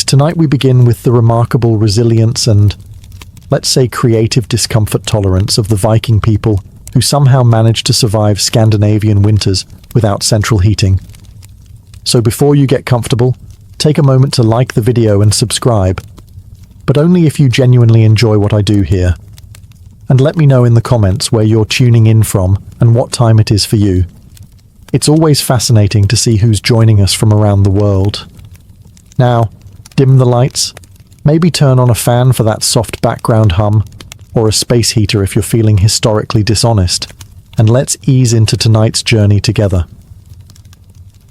tonight we begin with the remarkable resilience and, let's say, creative discomfort tolerance of the Viking people who somehow managed to survive Scandinavian winters without central heating. So before you get comfortable, take a moment to like the video and subscribe, but only if you genuinely enjoy what I do here. And let me know in the comments where you're tuning in from and what time it is for you. It's always fascinating to see who's joining us from around the world. Now, dim the lights, maybe turn on a fan for that soft background hum, or a space heater if you're feeling historically dishonest, and let's ease into tonight's journey together.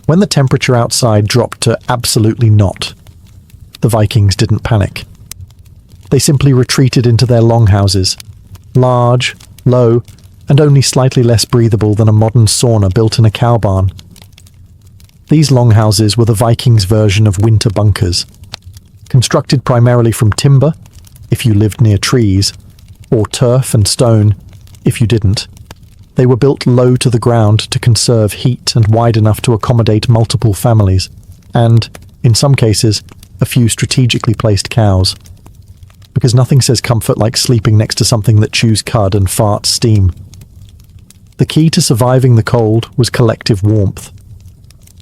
When the temperature outside dropped to absolutely not, the Vikings didn't panic. They simply retreated into their longhouses, large, low, and only slightly less breathable than a modern sauna built in a cow barn. These longhouses were the Vikings' version of winter bunkers, constructed primarily from timber, if you lived near trees, or turf and stone, if you didn't. They were built low to the ground to conserve heat and wide enough to accommodate multiple families, and, in some cases, a few strategically placed cows. Because nothing says comfort like sleeping next to something that chews cud and farts steam. The key to surviving the cold was collective warmth.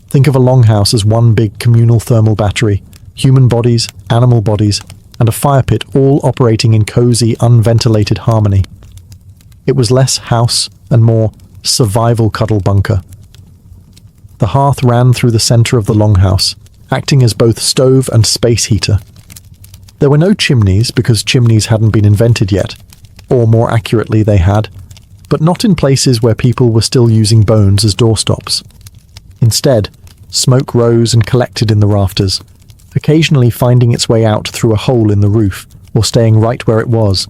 Think of a longhouse as one big communal thermal battery, human bodies, animal bodies, and a fire pit all operating in cozy, unventilated harmony. It was less house and more survival cuddle bunker. The hearth ran through the center of the longhouse, acting as both stove and space heater. There were no chimneys because chimneys hadn't been invented yet, or more accurately they had, but not in places where people were still using bones as doorstops. Instead, smoke rose and collected in the rafters, occasionally finding its way out through a hole in the roof or staying right where it was,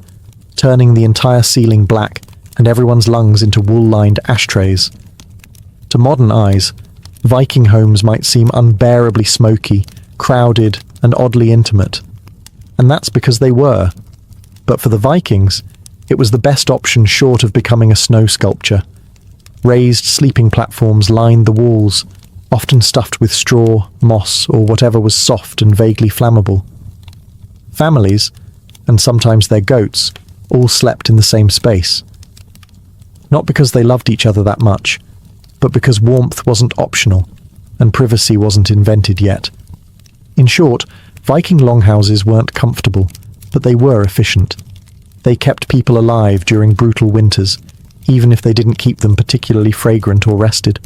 turning the entire ceiling black and everyone's lungs into wool-lined ashtrays. To modern eyes, Viking homes might seem unbearably smoky, crowded, and oddly intimate. And that's because they were. But for the Vikings, it was the best option short of becoming a snow sculpture. Raised sleeping platforms lined the walls, often stuffed with straw, moss, or whatever was soft and vaguely flammable. Families, and sometimes their goats, all slept in the same space. Not because they loved each other that much, but because warmth wasn't optional, and privacy wasn't invented yet. In short, Viking longhouses weren't comfortable, but they were efficient. They kept people alive during brutal winters, even if they didn't keep them particularly fragrant or rested.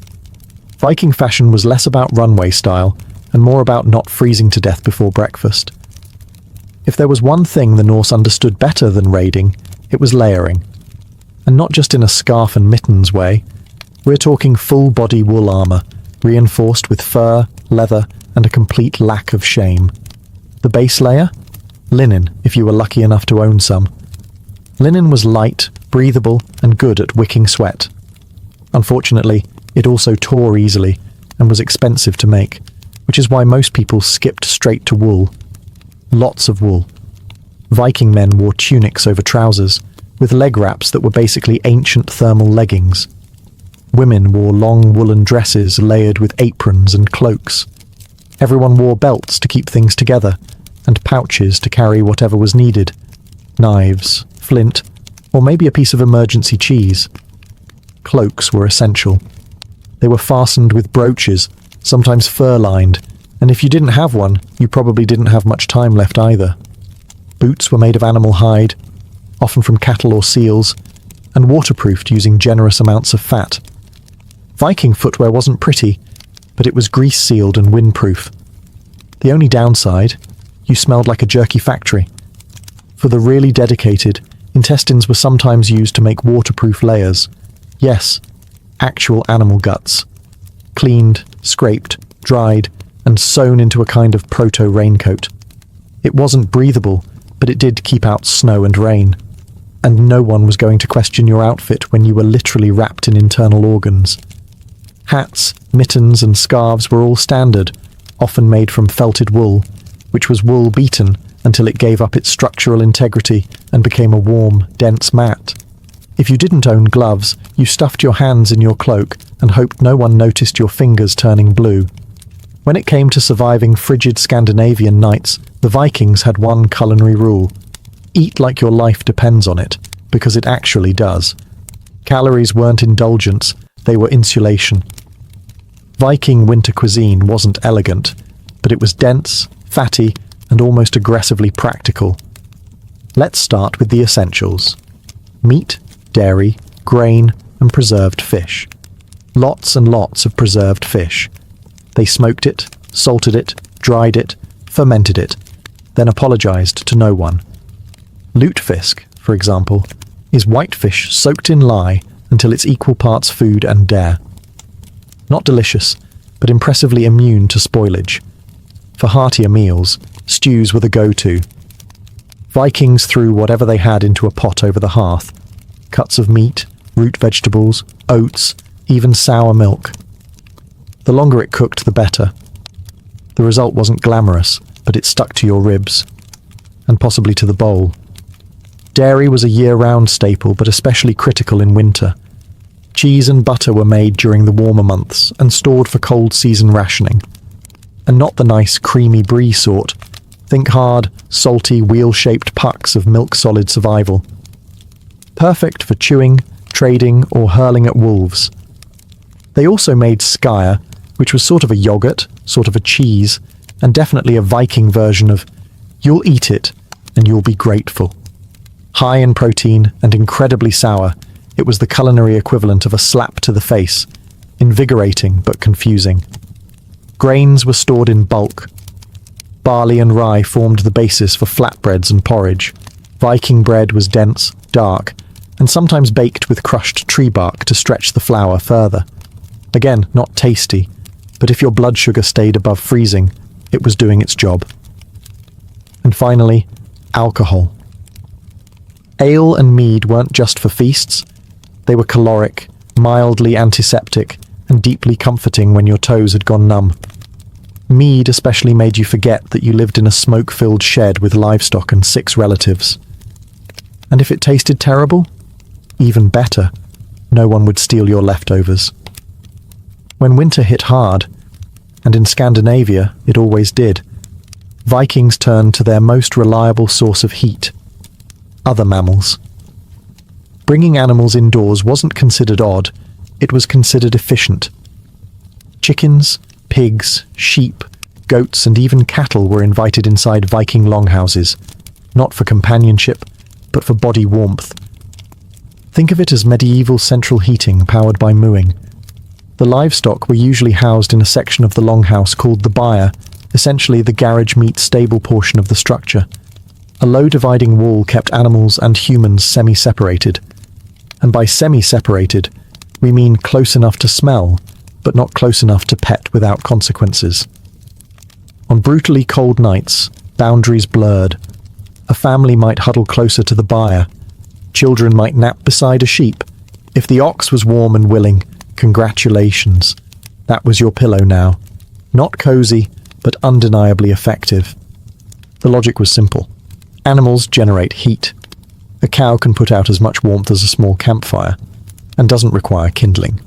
Viking fashion was less about runway style and more about not freezing to death before breakfast. If there was one thing the Norse understood better than raiding, it was layering. And not just in a scarf and mittens way. We're talking full-body wool armor, reinforced with fur, leather, and a complete lack of shame. The base layer? Linen, if you were lucky enough to own some. Linen was light, breathable, and good at wicking sweat. Unfortunately, it also tore easily and was expensive to make, which is why most people skipped straight to wool. Lots of wool. Viking men wore tunics over trousers, with leg wraps that were basically ancient thermal leggings. Women wore long woolen dresses layered with aprons and cloaks. Everyone wore belts to keep things together, and pouches to carry whatever was needed. Knives, flint, or maybe a piece of emergency cheese. Cloaks were essential. They were fastened with brooches, sometimes fur-lined, and if you didn't have one, you probably didn't have much time left either. Boots were made of animal hide, often from cattle or seals, and waterproofed using generous amounts of fat. Viking footwear wasn't pretty, but it was grease-sealed and windproof. The only downside, you smelled like a jerky factory. For the really dedicated, intestines were sometimes used to make waterproof layers. Yes, actual animal guts. Cleaned, scraped, dried, and sewn into a kind of proto-raincoat. It wasn't breathable, but it did keep out snow and rain. And no one was going to question your outfit when you were literally wrapped in internal organs. Hats, mittens, and scarves were all standard, often made from felted wool, which was wool beaten until it gave up its structural integrity and became a warm, dense mat. If you didn't own gloves, you stuffed your hands in your cloak and hoped no one noticed your fingers turning blue. When it came to surviving frigid Scandinavian nights, The Vikings had one culinary rule: eat like your life depends on it, because it actually does. Calories weren't indulgence, they were insulation. Viking winter cuisine wasn't elegant, but it was dense, fatty, and almost aggressively practical. Let's start with the essentials: meat, dairy, grain, and preserved fish. Lots and lots of preserved fish. They smoked it, salted it, dried it, fermented it, then apologized to no one. Lutefisk, for example, is whitefish soaked in lye until it's equal parts food and dare. Not delicious, but impressively immune to spoilage. For heartier meals, stews were the go-to. Vikings threw whatever they had into a pot over the hearth: cuts of meat, root vegetables, oats, even sour milk. The longer it cooked, the better. The result wasn't glamorous, but it stuck to your ribs, and possibly to the bowl. Dairy was a year-round staple, but especially critical in winter. Cheese and butter were made during the warmer months and stored for cold season rationing. And not the nice creamy brie sort. Think hard, salty, wheel-shaped pucks of milk-solid survival. Perfect for chewing, trading, or hurling at wolves. They also made skyr, which was sort of a yogurt, sort of a cheese, and definitely a Viking version of "you'll eat it and you'll be grateful." High in protein and incredibly sour, it was the culinary equivalent of a slap to the face, invigorating but confusing. Grains were stored in bulk. Barley and rye formed the basis for flatbreads and porridge. Viking bread was dense, dark, and sometimes baked with crushed tree bark to stretch the flour further. Again, not tasty, but if your blood sugar stayed above freezing, it was doing its job. And finally, alcohol. Ale and mead weren't just for feasts. They were caloric, mildly antiseptic, and deeply comforting when your toes had gone numb. Mead especially made you forget that you lived in a smoke-filled shed with livestock and 6 relatives. And if it tasted terrible, even better, no one would steal your leftovers. When winter hit hard, and in Scandinavia it always did, Vikings turned to their most reliable source of heat: other mammals. Bringing animals indoors wasn't considered odd, it was considered efficient. Chickens, pigs, sheep, goats, and even cattle were invited inside Viking longhouses, not for companionship, but for body warmth. Think of it as medieval central heating powered by mooing. The livestock were usually housed in a section of the longhouse called the byre, essentially the garage meet stable portion of the structure. A low dividing wall kept animals and humans semi-separated. And by semi-separated, we mean close enough to smell, but not close enough to pet without consequences. On brutally cold nights, boundaries blurred. A family might huddle closer to the byre. Children might nap beside a sheep. If the ox was warm and willing, congratulations. That was your pillow now. Not cozy, but undeniably effective. The logic was simple. Animals generate heat. A cow can put out as much warmth as a small campfire, and doesn't require kindling.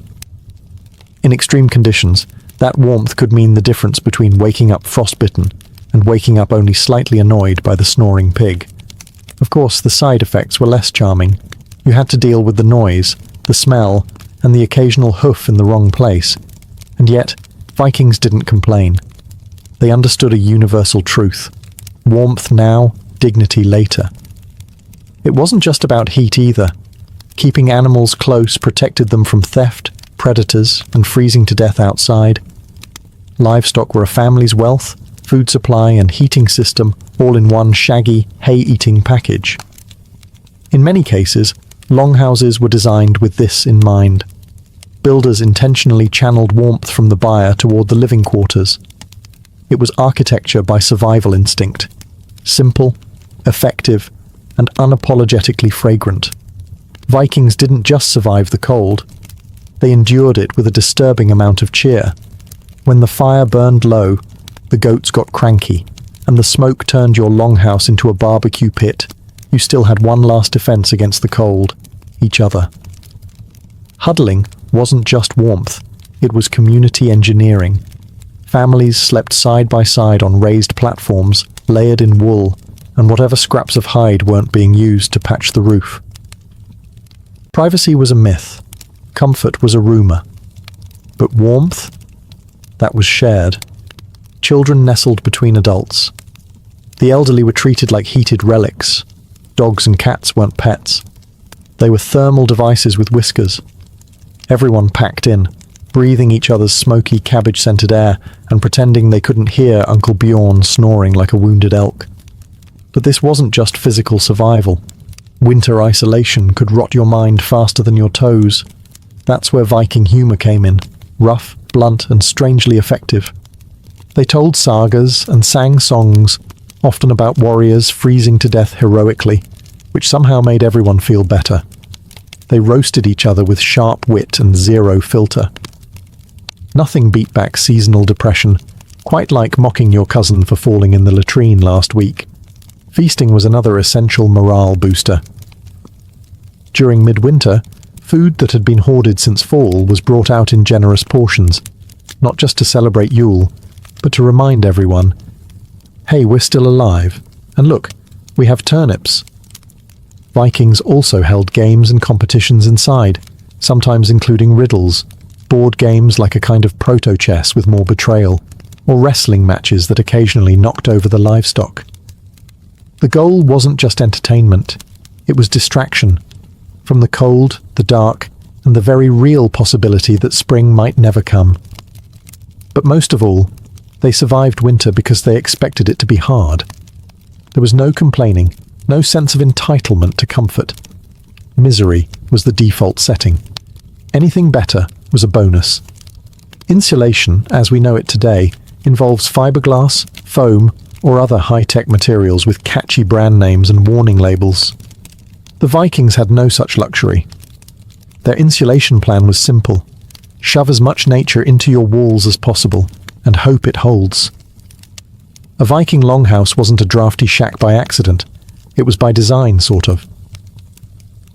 In extreme conditions, that warmth could mean the difference between waking up frostbitten and waking up only slightly annoyed by the snoring pig. Of course, the side effects were less charming. You had to deal with the noise, the smell, and the occasional hoof in the wrong place. And yet, Vikings didn't complain. They understood a universal truth: warmth now, dignity later. It wasn't just about heat either. Keeping animals close protected them from theft, predators, and freezing to death outside. Livestock were a family's wealth, food supply, and heating system all in one shaggy, hay-eating package. In many cases, longhouses were designed with this in mind. Builders intentionally channeled warmth from the byre toward the living quarters. It was architecture by survival instinct. Simple, effective, and unapologetically fragrant. Vikings didn't just survive the cold. They endured it with a disturbing amount of cheer. When the fire burned low, the goats got cranky, and the smoke turned your longhouse into a barbecue pit, you still had one last defense against the cold: each other. Huddling wasn't just warmth, it was community engineering. Families slept side by side on raised platforms, layered in wool, and whatever scraps of hide weren't being used to patch the roof. Privacy was a myth. Comfort was a rumor. But warmth? That was shared. Children nestled between adults. The elderly were treated like heated relics. Dogs and cats weren't pets. They were thermal devices with whiskers. Everyone packed in, breathing each other's smoky, cabbage-scented air and pretending they couldn't hear Uncle Bjorn snoring like a wounded elk. But this wasn't just physical survival. Winter isolation could rot your mind faster than your toes. That's where Viking humour came in, rough, blunt, and strangely effective. They told sagas and sang songs, often about warriors freezing to death heroically, which somehow made everyone feel better. They roasted each other with sharp wit and zero filter. Nothing beat back seasonal depression, quite like mocking your cousin for falling in the latrine last week. Feasting was another essential morale booster. During midwinter, food that had been hoarded since fall was brought out in generous portions, not just to celebrate Yule, but to remind everyone, hey, we're still alive, and look, we have turnips. Vikings also held games and competitions inside, sometimes including riddles, board games like a kind of proto-chess with more betrayal, or wrestling matches that occasionally knocked over the livestock. The goal wasn't just entertainment, it was distraction, from the cold, the dark, and the very real possibility that spring might never come. But most of all, they survived winter because they expected it to be hard. There was no complaining, no sense of entitlement to comfort. Misery was the default setting. Anything better was a bonus. Insulation, as we know it today, involves fiberglass, foam, or other high-tech materials with catchy brand names and warning labels. The Vikings had no such luxury. Their insulation plan was simple. Shove as much nature into your walls as possible, and hope it holds. A Viking longhouse wasn't a drafty shack by accident. It was by design, sort of.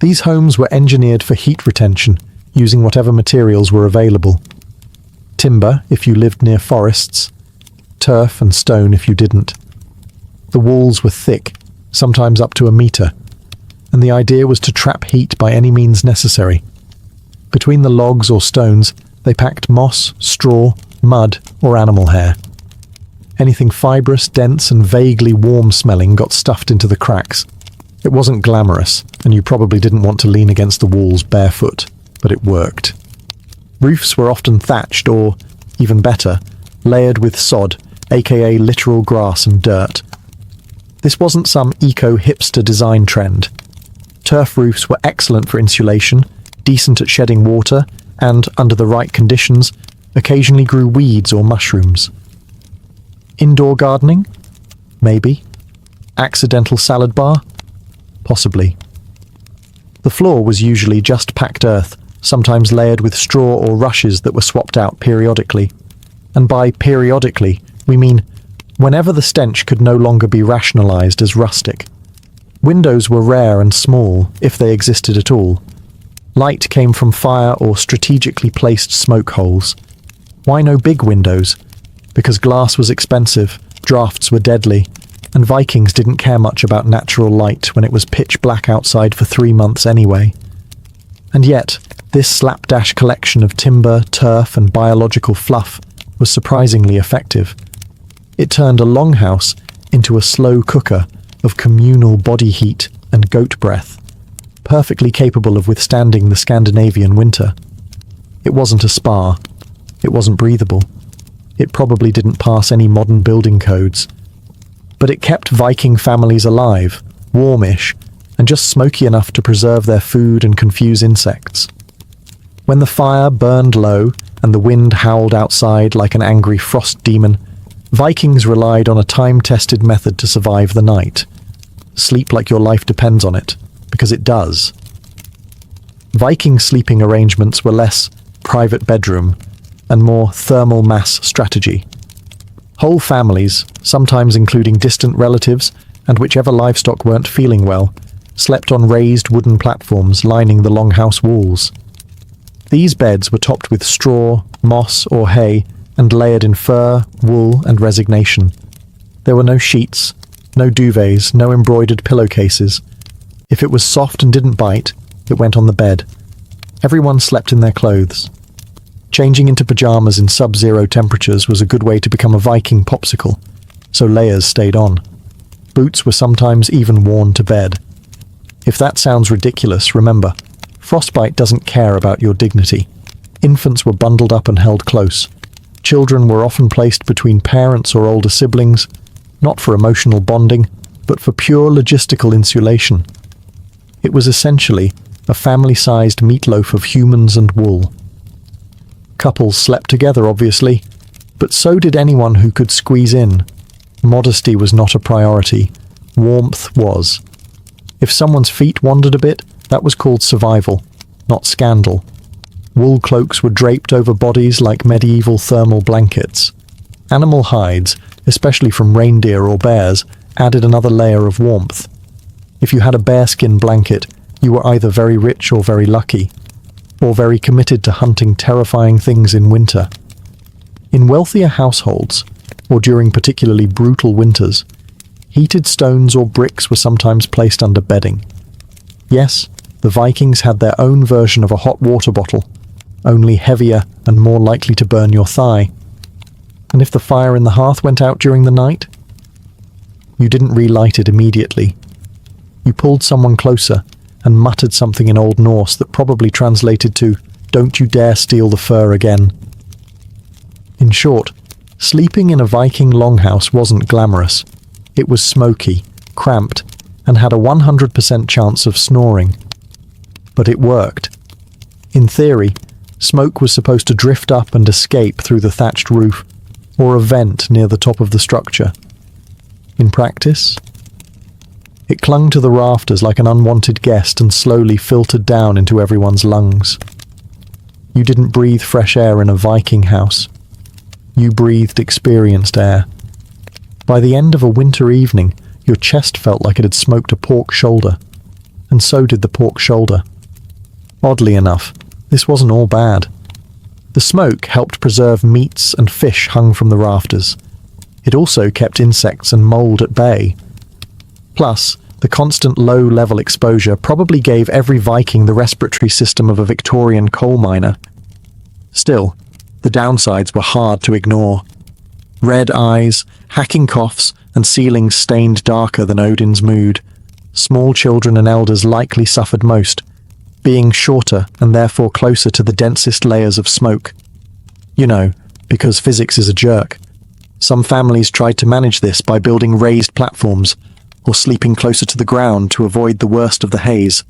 These homes were engineered for heat retention, using whatever materials were available. Timber, if you lived near forests. Turf and stone if you didn't. The walls were thick, sometimes up to a meter, and the idea was to trap heat by any means necessary. Between the logs or stones, they packed moss, straw, mud, or animal hair. Anything fibrous, dense, and vaguely warm-smelling got stuffed into the cracks. It wasn't glamorous, and you probably didn't want to lean against the walls barefoot, but it worked. Roofs were often thatched or, even better, layered with sod, aka literal grass and dirt. This wasn't some eco-hipster design trend. Turf roofs were excellent for insulation, decent at shedding water, and, under the right conditions, occasionally grew weeds or mushrooms. Indoor gardening? Maybe. Accidental salad bar? Possibly. The floor was usually just packed earth, sometimes layered with straw or rushes that were swapped out periodically. And by periodically, we mean whenever the stench could no longer be rationalized as rustic. Windows were rare and small, if they existed at all. Light came from fire or strategically placed smoke holes. Why no big windows? Because glass was expensive, drafts were deadly, and Vikings didn't care much about natural light when it was pitch black outside for 3 months anyway. And yet, this slapdash collection of timber, turf, and biological fluff was surprisingly effective. It turned a longhouse into a slow cooker of communal body heat and goat breath, perfectly capable of withstanding the Scandinavian winter. It wasn't a spa. It wasn't breathable. It probably didn't pass any modern building codes. But it kept Viking families alive, warmish, and just smoky enough to preserve their food and confuse insects. When the fire burned low and the wind howled outside like an angry frost demon, Vikings relied on a time-tested method to survive the night. Sleep like your life depends on it, because it does. Viking sleeping arrangements were less private bedroom and more thermal mass strategy. Whole families, sometimes including distant relatives and whichever livestock weren't feeling well, slept on raised wooden platforms lining the longhouse walls. These beds were topped with straw, moss, or hay, and layered in fur, wool, and resignation. There were no sheets, no duvets, no embroidered pillowcases. If it was soft and didn't bite, it went on the bed. Everyone slept in their clothes. Changing into pajamas in sub-zero temperatures was a good way to become a Viking popsicle, so layers stayed on. Boots were sometimes even worn to bed. If that sounds ridiculous, remember, frostbite doesn't care about your dignity. Infants were bundled up and held close. Children were often placed between parents or older siblings, not for emotional bonding, but for pure logistical insulation. It was essentially a family-sized meatloaf of humans and wool. Couples slept together, obviously, but so did anyone who could squeeze in. Modesty was not a priority. Warmth was. If someone's feet wandered a bit, that was called survival, not scandal. Wool cloaks were draped over bodies like medieval thermal blankets. Animal hides, especially from reindeer or bears, added another layer of warmth. If you had a bearskin blanket, you were either very rich or very lucky, or very committed to hunting terrifying things in winter. In wealthier households, or during particularly brutal winters, heated stones or bricks were sometimes placed under bedding. Yes, the Vikings had their own version of a hot water bottle, only heavier and more likely to burn your thigh. And if the fire in the hearth went out during the night, you didn't relight it immediately. You pulled someone closer and muttered something in Old Norse that probably translated to, "Don't you dare steal the fur again." In short, sleeping in a Viking longhouse wasn't glamorous. It was smoky, cramped, and had a 100% chance of snoring. But it worked. In theory, smoke was supposed to drift up and escape through the thatched roof, or a vent near the top of the structure. In practice, it clung to the rafters like an unwanted guest and slowly filtered down into everyone's lungs. You didn't breathe fresh air in a Viking house. You breathed experienced air. By the end of a winter evening, your chest felt like it had smoked a pork shoulder, and so did the pork shoulder. Oddly enough, this wasn't all bad. The smoke helped preserve meats and fish hung from the rafters. It also kept insects and mold at bay. Plus, the constant low-level exposure probably gave every Viking the respiratory system of a Victorian coal miner. Still, the downsides were hard to ignore. Red eyes, hacking coughs, and ceilings stained darker than Odin's mood. Small children and elders likely suffered most, being shorter and therefore closer to the densest layers of smoke. You know, because physics is a jerk. Some families tried to manage this by building raised platforms, or sleeping closer to the ground to avoid the worst of the haze.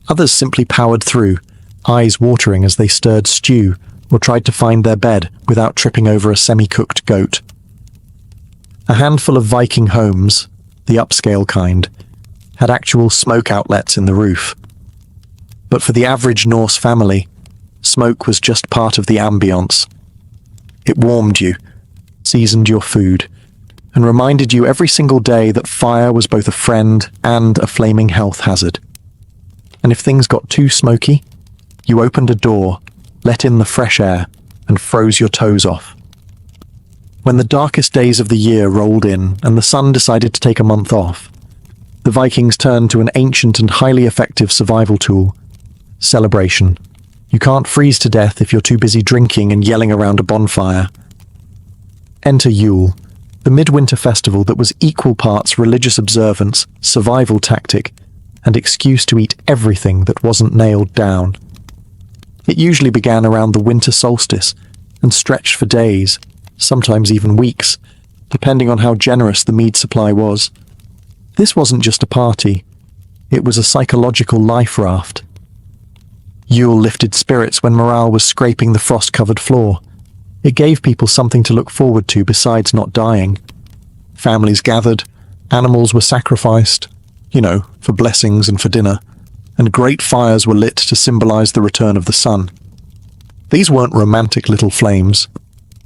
Others simply powered through, eyes watering as they stirred stew, or tried to find their bed without tripping over a semi-cooked goat. A handful of Viking homes, the upscale kind, had actual smoke outlets in the roof. But for the average Norse family, smoke was just part of the ambience. It warmed you, seasoned your food, and reminded you every single day that fire was both a friend and a flaming health hazard. And if things got too smoky, you opened a door, let in the fresh air, and froze your toes off. When the darkest days of the year rolled in and the sun decided to take a month off, the Vikings turned to an ancient and highly effective survival tool: celebration. You can't freeze to death if you're too busy drinking and yelling around a bonfire. Enter Yule, the midwinter festival that was equal parts religious observance, survival tactic, and excuse to eat everything that wasn't nailed down. It usually began around the winter solstice and stretched for days, sometimes even weeks, depending on how generous the mead supply was. This wasn't just a party, it was a psychological life raft. Yule lifted spirits when morale was scraping the frost-covered floor. It gave people something to look forward to besides not dying. Families gathered, animals were sacrificed, for blessings and for dinner, and great fires were lit to symbolize the return of the sun. These weren't romantic little flames.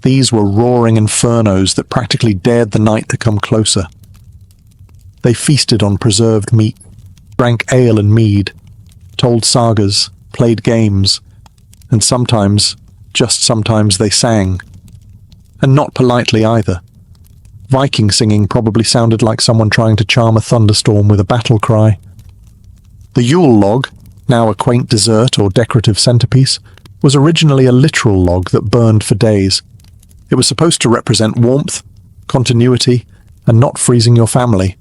These were roaring infernos that practically dared the night to come closer. They feasted on preserved meat, drank ale and mead, told sagas, played games, and sometimes, just sometimes, they sang. And not politely either. Viking singing probably sounded like someone trying to charm a thunderstorm with a battle cry. The Yule log, now a quaint dessert or decorative centerpiece, was originally a literal log that burned for days. It was supposed to represent warmth, continuity, and not freezing your family.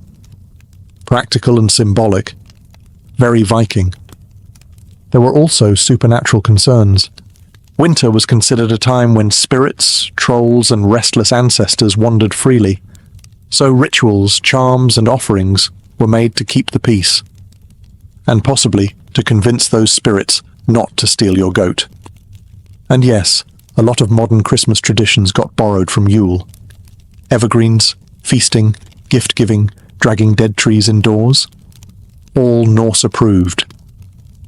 Practical and symbolic. Very Viking. There were also supernatural concerns. Winter was considered a time when spirits, trolls, and restless ancestors wandered freely. So rituals, charms, and offerings were made to keep the peace. And possibly to convince those spirits not to steal your goat. And yes, a lot of modern Christmas traditions got borrowed from Yule. Evergreens, feasting, gift-giving, dragging dead trees indoors. All Norse approved.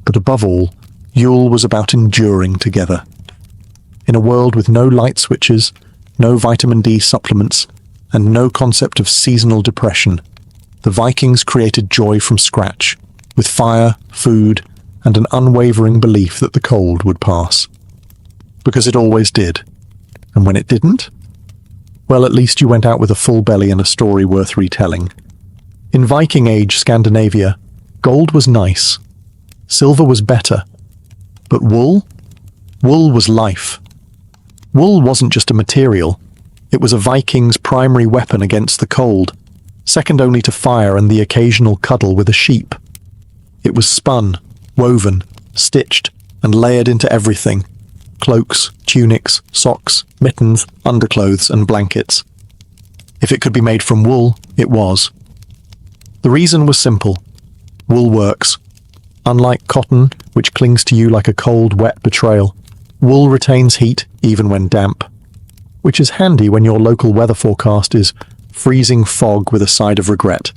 But above all, Yule was about enduring together. In a world with no light switches, no vitamin D supplements, and no concept of seasonal depression, the Vikings created joy from scratch, with fire, food, and an unwavering belief that the cold would pass. Because it always did. And when it didn't? Well, at least you went out with a full belly and a story worth retelling. In Viking Age Scandinavia, gold was nice. Silver was better. But wool? Wool was life. Wool wasn't just a material. It was a Viking's primary weapon against the cold, second only to fire and the occasional cuddle with a sheep. It was spun, woven, stitched, and layered into everything. Cloaks, tunics, socks, mittens, underclothes, and blankets. If it could be made from wool, it was. The reason was simple. Wool works. Unlike cotton, which clings to you like a cold, wet betrayal, wool retains heat even when damp, which is handy when your local weather forecast is freezing fog with a side of regret.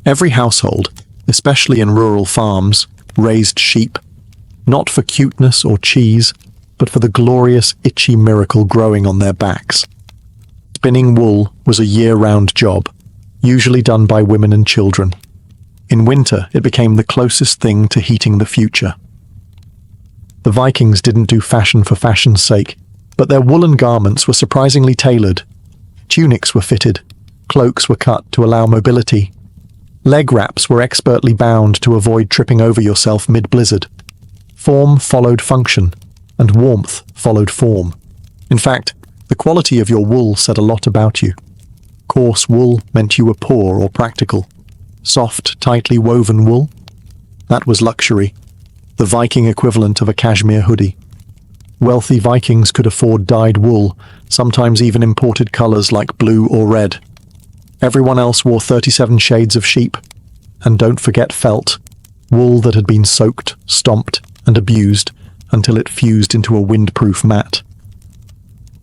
Every household, especially in rural farms, raised sheep, not for cuteness or cheese, but for the glorious, itchy miracle growing on their backs. Spinning wool was a year-round job, usually done by women and children. In winter, it became the closest thing to heating the future. The Vikings didn't do fashion for fashion's sake, but their woolen garments were surprisingly tailored. Tunics were fitted, cloaks were cut to allow mobility. Leg wraps were expertly bound to avoid tripping over yourself mid-blizzard. Form followed function, and warmth followed form. In fact, the quality of your wool said a lot about you. Coarse wool meant you were poor or practical. Soft, tightly woven wool? That was luxury, the Viking equivalent of a cashmere hoodie. Wealthy Vikings could afford dyed wool, sometimes even imported colors like blue or red. Everyone else wore 37 shades of sheep. And don't forget felt, wool that had been soaked, stomped, and abused until it fused into a windproof mat.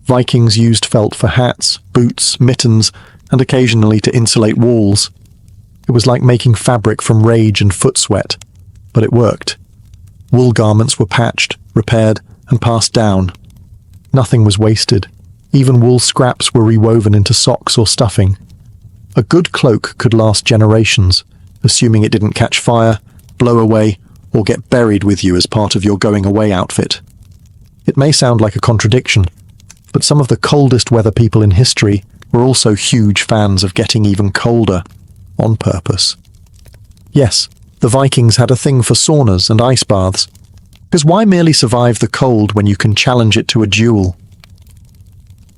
Vikings used felt for hats, boots, mittens, and occasionally to insulate walls. It was like making fabric from rage and foot sweat, but it worked. Wool garments were patched, repaired, and passed down. Nothing was wasted. Even wool scraps were rewoven into socks or stuffing. A good cloak could last generations, assuming it didn't catch fire, blow away, or get buried with you as part of your going-away outfit. It may sound like a contradiction, but some of the coldest weather people in history were also huge fans of getting even colder, on purpose. Yes, the Vikings had a thing for saunas and ice baths, because why merely survive the cold when you can challenge it to a duel?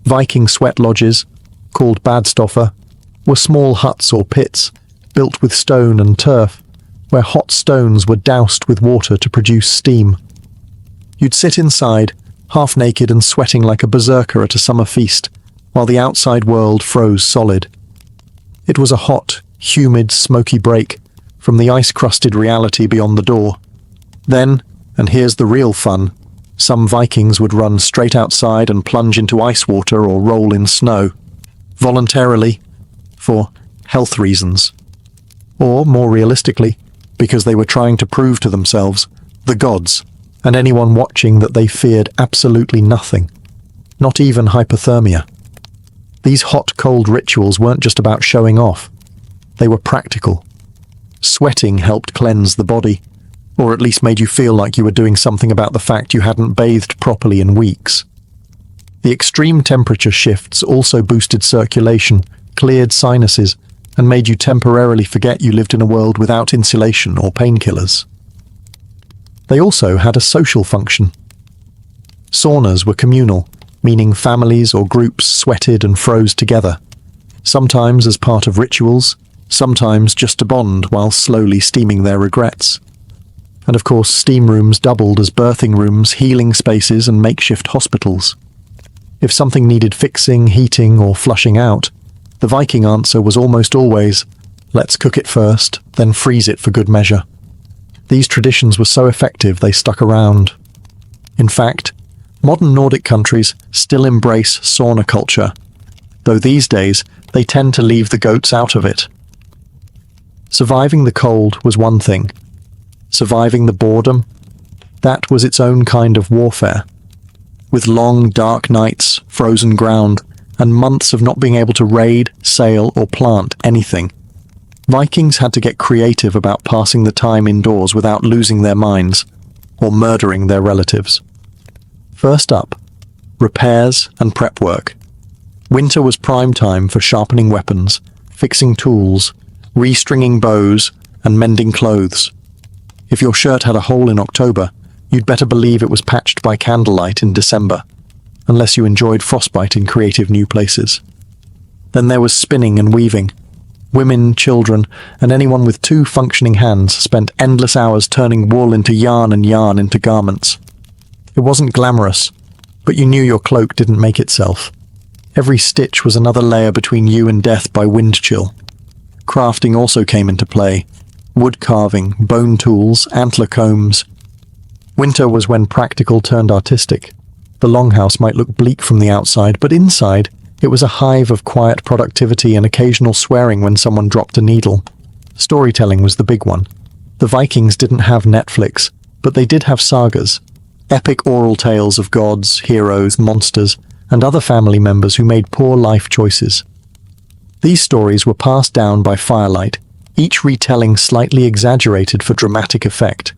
Viking sweat lodges, called badstoffer, were small huts or pits, built with stone and turf, where hot stones were doused with water to produce steam. You'd sit inside, half naked and sweating like a berserker at a summer feast, while the outside world froze solid. It was a hot, humid, smoky break from the ice-crusted reality beyond the door. Then, and here's the real fun, some Vikings would run straight outside and plunge into ice water or roll in snow, voluntarily, for health reasons. Or, more realistically, because they were trying to prove to themselves, the gods, and anyone watching, that they feared absolutely nothing, not even hypothermia. These hot-cold rituals weren't just about showing off. They were practical. Sweating helped cleanse the body, or at least made you feel like you were doing something about the fact you hadn't bathed properly in weeks. The extreme temperature shifts also boosted circulation, cleared sinuses, and made you temporarily forget you lived in a world without insulation or painkillers. They also had a social function. Saunas were communal, meaning families or groups sweated and froze together, sometimes as part of rituals, sometimes just to bond while slowly steaming their regrets. And of course, steam rooms doubled as birthing rooms, healing spaces, and makeshift hospitals. If something needed fixing, heating, or flushing out, the Viking answer was almost always, let's cook it first, then freeze it for good measure. These traditions were so effective they stuck around. In fact, modern Nordic countries still embrace sauna culture, though these days they tend to leave the goats out of it. Surviving the cold was one thing. Surviving the boredom, that was its own kind of warfare. With long, dark nights, frozen ground, and months of not being able to raid, sail, or plant anything, Vikings had to get creative about passing the time indoors without losing their minds or murdering their relatives. First up, repairs and prep work. Winter was prime time for sharpening weapons, fixing tools, restringing bows, and mending clothes. If your shirt had a hole in October, you'd better believe it was patched by candlelight in December, unless you enjoyed frostbite in creative new places. Then there was spinning and weaving. Women, children, and anyone with two functioning hands spent endless hours turning wool into yarn and yarn into garments. It wasn't glamorous, but you knew your cloak didn't make itself. Every stitch was another layer between you and death by wind chill. Crafting also came into play. Wood carving, bone tools, antler combs. Winter was when practical turned artistic. The longhouse might look bleak from the outside, but inside, it was a hive of quiet productivity and occasional swearing when someone dropped a needle. Storytelling was the big one. The Vikings didn't have Netflix, but they did have sagas. Epic oral tales of gods, heroes, monsters, and other family members who made poor life choices. These stories were passed down by Firelight, each retelling slightly exaggerated for dramatic effect.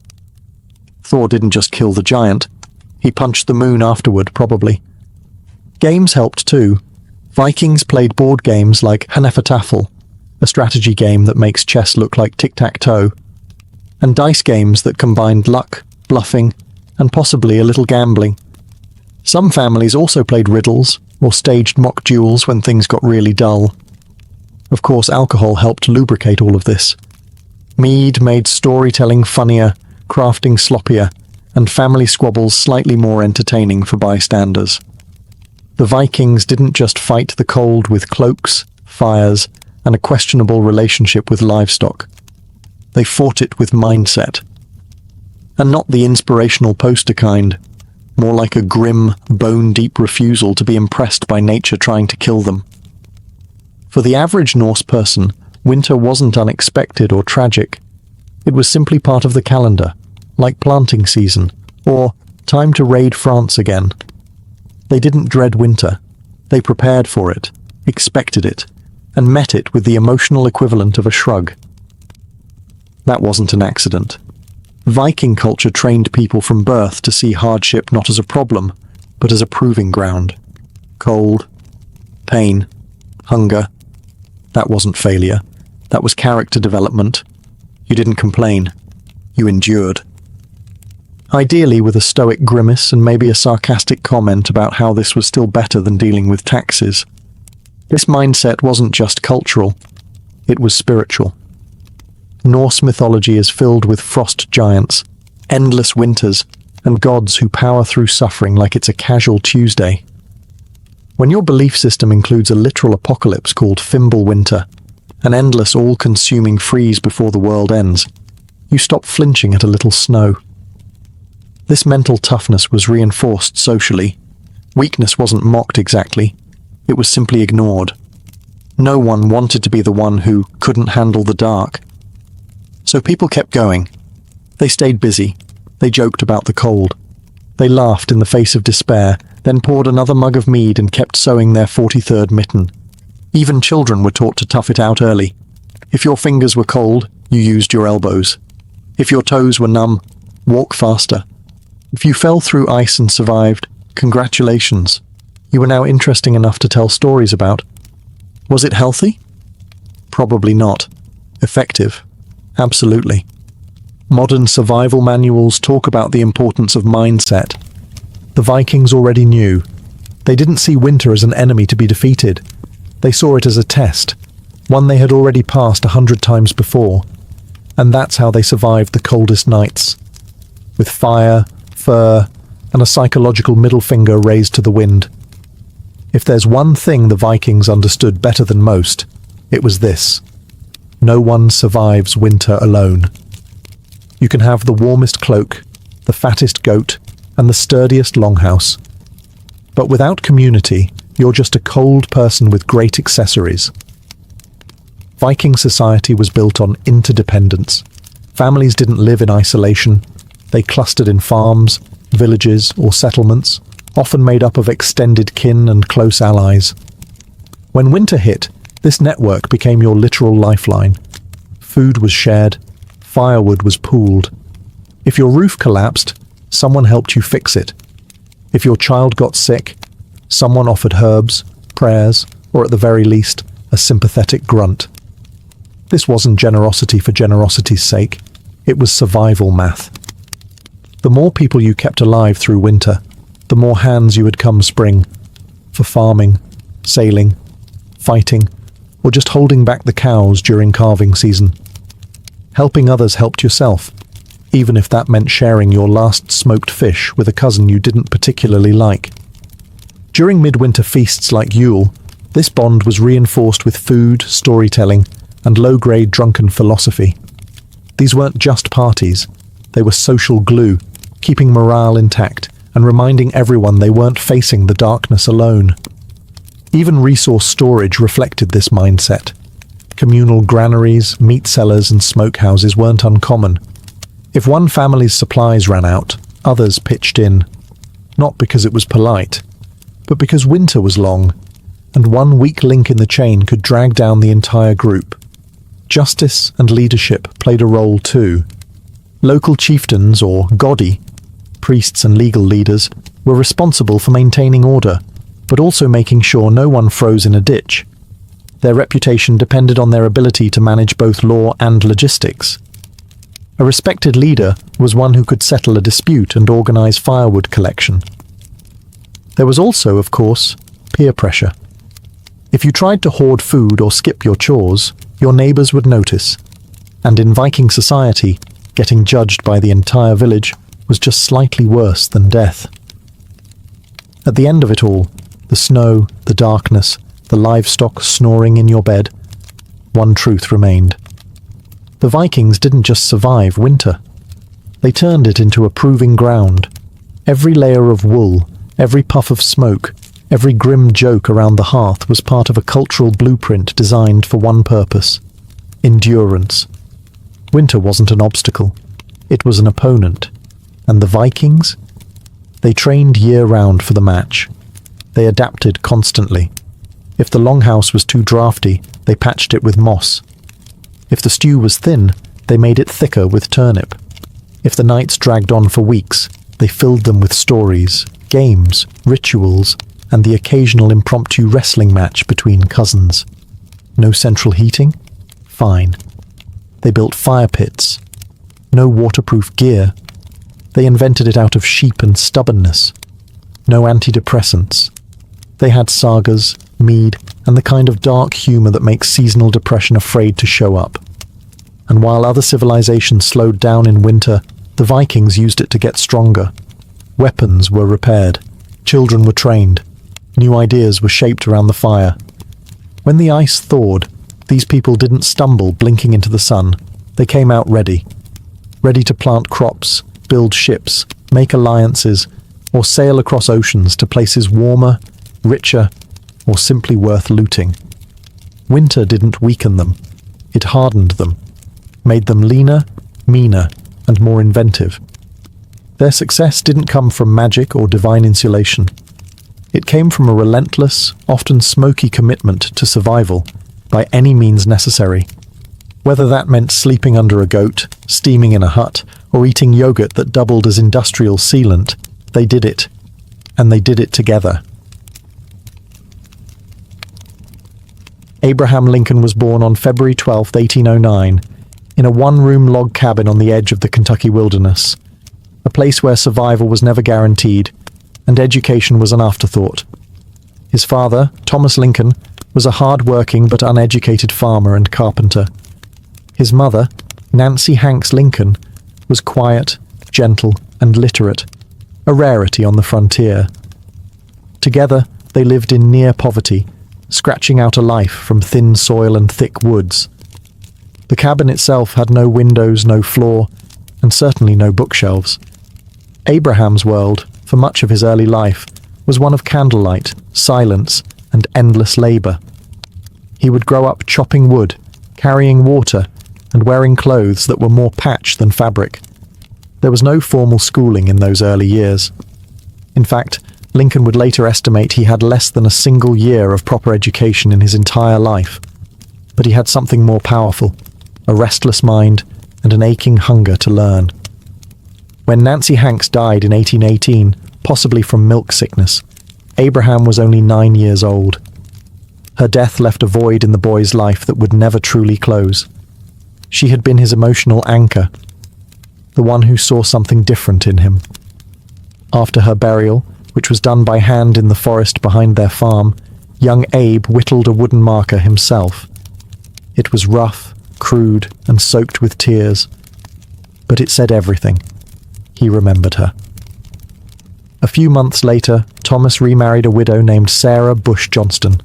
Thor didn't just kill the giant, he punched the moon afterward, probably. Games helped too. Vikings played board games like Hnefatafl, a strategy game that makes chess look like tic-tac-toe, and dice games that combined luck, bluffing, and possibly a little gambling. Some families also played riddles or staged mock duels when things got really dull. Of course, alcohol helped lubricate all of this. Mead made storytelling funnier, crafting sloppier, and family squabbles slightly more entertaining for bystanders. The Vikings didn't just fight the cold with cloaks, fires, and a questionable relationship with livestock. They fought it with mindset. And not the inspirational poster kind, more like a grim, bone-deep refusal to be impressed by nature trying to kill them. For the average Norse person, winter wasn't unexpected or tragic. It was simply part of the calendar, like planting season, or time to raid France again. They didn't dread winter. They prepared for it, expected it, and met it with the emotional equivalent of a shrug. That wasn't an accident. Viking culture trained people from birth to see hardship not as a problem, but as a proving ground. Cold, pain, hunger. That wasn't failure. That was character development. You didn't complain. You endured. Ideally with a stoic grimace and maybe a sarcastic comment about how this was still better than dealing with taxes. This mindset wasn't just cultural. It was spiritual. Norse mythology is filled with frost giants, endless winters, and gods who power through suffering like it's a casual Tuesday. When your belief system includes a literal apocalypse called Fimbulwinter, an endless all-consuming freeze before the world ends, you stop flinching at a little snow. This mental toughness was reinforced socially. Weakness wasn't mocked exactly. It was simply ignored. No one wanted to be the one who couldn't handle the dark. So people kept going. They stayed busy. They joked about the cold. They laughed in the face of despair, then poured another mug of mead and kept sewing their 43rd mitten. Even children were taught to tough it out early. If your fingers were cold, you used your elbows. If your toes were numb, walk faster. If you fell through ice and survived, congratulations. You were now interesting enough to tell stories about. Was it healthy? Probably not. Effective? Absolutely. Modern survival manuals talk about the importance of mindset. The Vikings already knew. They didn't see winter as an enemy to be defeated. They saw it as a test, one they had already passed 100 times before. And that's how they survived the coldest nights. With fire, fur, and a psychological middle finger raised to the wind. If there's one thing the Vikings understood better than most, it was this. No one survives winter alone. You can have the warmest cloak, the fattest goat, and the sturdiest longhouse. But without community, you're just a cold person with great accessories. Viking society was built on interdependence. Families didn't live in isolation. They clustered in farms, villages, or settlements, often made up of extended kin and close allies. When winter hit, this network became your literal lifeline. Food was shared, firewood was pooled. If your roof collapsed, someone helped you fix it. If your child got sick, someone offered herbs, prayers, or at the very least, a sympathetic grunt. This wasn't generosity for generosity's sake. It was survival math. The more people you kept alive through winter, the more hands you had come spring, for farming, sailing, fighting, or just holding back the cows during calving season. Helping others helped yourself, even if that meant sharing your last smoked fish with a cousin you didn't particularly like. During midwinter feasts like Yule, this bond was reinforced with food, storytelling, and low-grade drunken philosophy. These weren't just parties, they were social glue, keeping morale intact and reminding everyone they weren't facing the darkness alone. Even resource storage reflected this mindset. Communal granaries, meat cellars, and smokehouses weren't uncommon. If one family's supplies ran out, others pitched in. Not because it was polite, but because winter was long, and one weak link in the chain could drag down the entire group. Justice and leadership played a role too. Local chieftains, or godi, priests and legal leaders, were responsible for maintaining order, but also making sure no one froze in a ditch. Their reputation depended on their ability to manage both law and logistics. A respected leader was one who could settle a dispute and organize firewood collection. There was also, of course, peer pressure. If you tried to hoard food or skip your chores, your neighbors would notice. And in Viking society, getting judged by the entire village was just slightly worse than death. At the end of it all, the snow, the darkness, the livestock snoring in your bed, one truth remained. The Vikings didn't just survive winter. They turned it into a proving ground. Every layer of wool, every puff of smoke, every grim joke around the hearth was part of a cultural blueprint designed for one purpose: endurance. Winter wasn't an obstacle. It was an opponent. And the Vikings? They trained year-round for the match. They adapted constantly. If the longhouse was too drafty, they patched it with moss. If the stew was thin, they made it thicker with turnip. If the nights dragged on for weeks, they filled them with stories, games, rituals, and the occasional impromptu wrestling match between cousins. No central heating? Fine. They built fire pits. No waterproof gear. They invented it out of sheep and stubbornness. No antidepressants. They had sagas, mead, and the kind of dark humor that makes seasonal depression afraid to show up. And while other civilizations slowed down in winter, the Vikings used it to get stronger. Weapons were repaired. Children were trained. New ideas were shaped around the fire. When the ice thawed, these people didn't stumble blinking into the sun. They came out ready. Ready to plant crops, build ships, make alliances, or sail across oceans to places warmer, richer, or simply worth looting. Winter didn't weaken them. It hardened them, made them leaner, meaner, and more inventive. Their success didn't come from magic or divine insulation. It came from a relentless, often smoky commitment to survival by any means necessary. Whether that meant sleeping under a goat, steaming in a hut, or eating yogurt that doubled as industrial sealant, they did it. And they did it together. Abraham Lincoln was born on February 12, 1809, in a one-room log cabin on the edge of the Kentucky wilderness, a place where survival was never guaranteed, and education was an afterthought. His father, Thomas Lincoln, was a hard-working but uneducated farmer and carpenter. His mother, Nancy Hanks Lincoln, was quiet, gentle, and literate, a rarity on the frontier. Together, they lived in near poverty, scratching out a life from thin soil and thick woods. The cabin itself had no windows, no floor, and certainly no bookshelves. Abraham's world, for much of his early life, was one of candlelight, silence, and endless labor. He would grow up chopping wood, carrying water, and wearing clothes that were more patch than fabric. There was no formal schooling in those early years. In fact, Lincoln would later estimate he had less than a single year of proper education in his entire life. But he had something more powerful, a restless mind and an aching hunger to learn. When Nancy Hanks died in 1818, possibly from milk sickness, Abraham was only 9 years old. Her death left a void in the boy's life that would never truly close. She had been his emotional anchor, the one who saw something different in him. After her burial, which was done by hand in the forest behind their farm, young Abe whittled a wooden marker himself. It was rough, crude, and soaked with tears, but it said everything. He remembered her. A few months later, Thomas remarried a widow named Sarah Bush Johnston.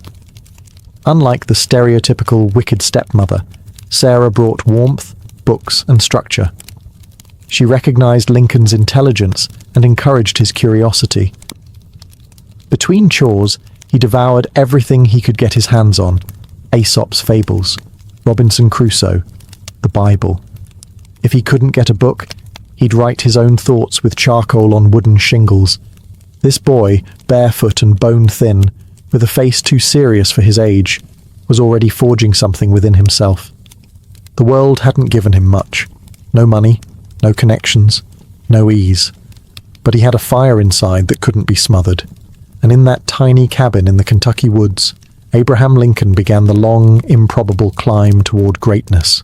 Unlike the stereotypical wicked stepmother, Sarah brought warmth, books, and structure. She recognized Lincoln's intelligence and encouraged his curiosity. Between chores, he devoured everything he could get his hands on: Aesop's fables, Robinson Crusoe, the Bible. If he couldn't get a book, he'd write his own thoughts with charcoal on wooden shingles. This boy, barefoot and bone-thin, with a face too serious for his age, was already forging something within himself. The world hadn't given him much. No money, no connections, no ease. But he had a fire inside that couldn't be smothered. And in that tiny cabin in the Kentucky woods, Abraham Lincoln began the long, improbable climb toward greatness.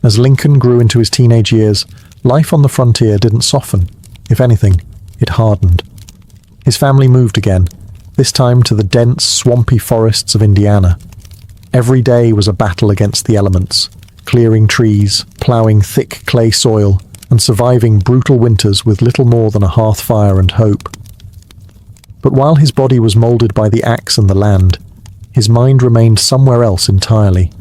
As Lincoln grew into his teenage years, life on the frontier didn't soften. If anything, it hardened. His family moved again, this time to the dense, swampy forests of Indiana. Every day was a battle against the elements, clearing trees, ploughing thick clay soil, and surviving brutal winters with little more than a hearth fire and hope. But while his body was molded by the axe and the land, his mind remained somewhere else entirely.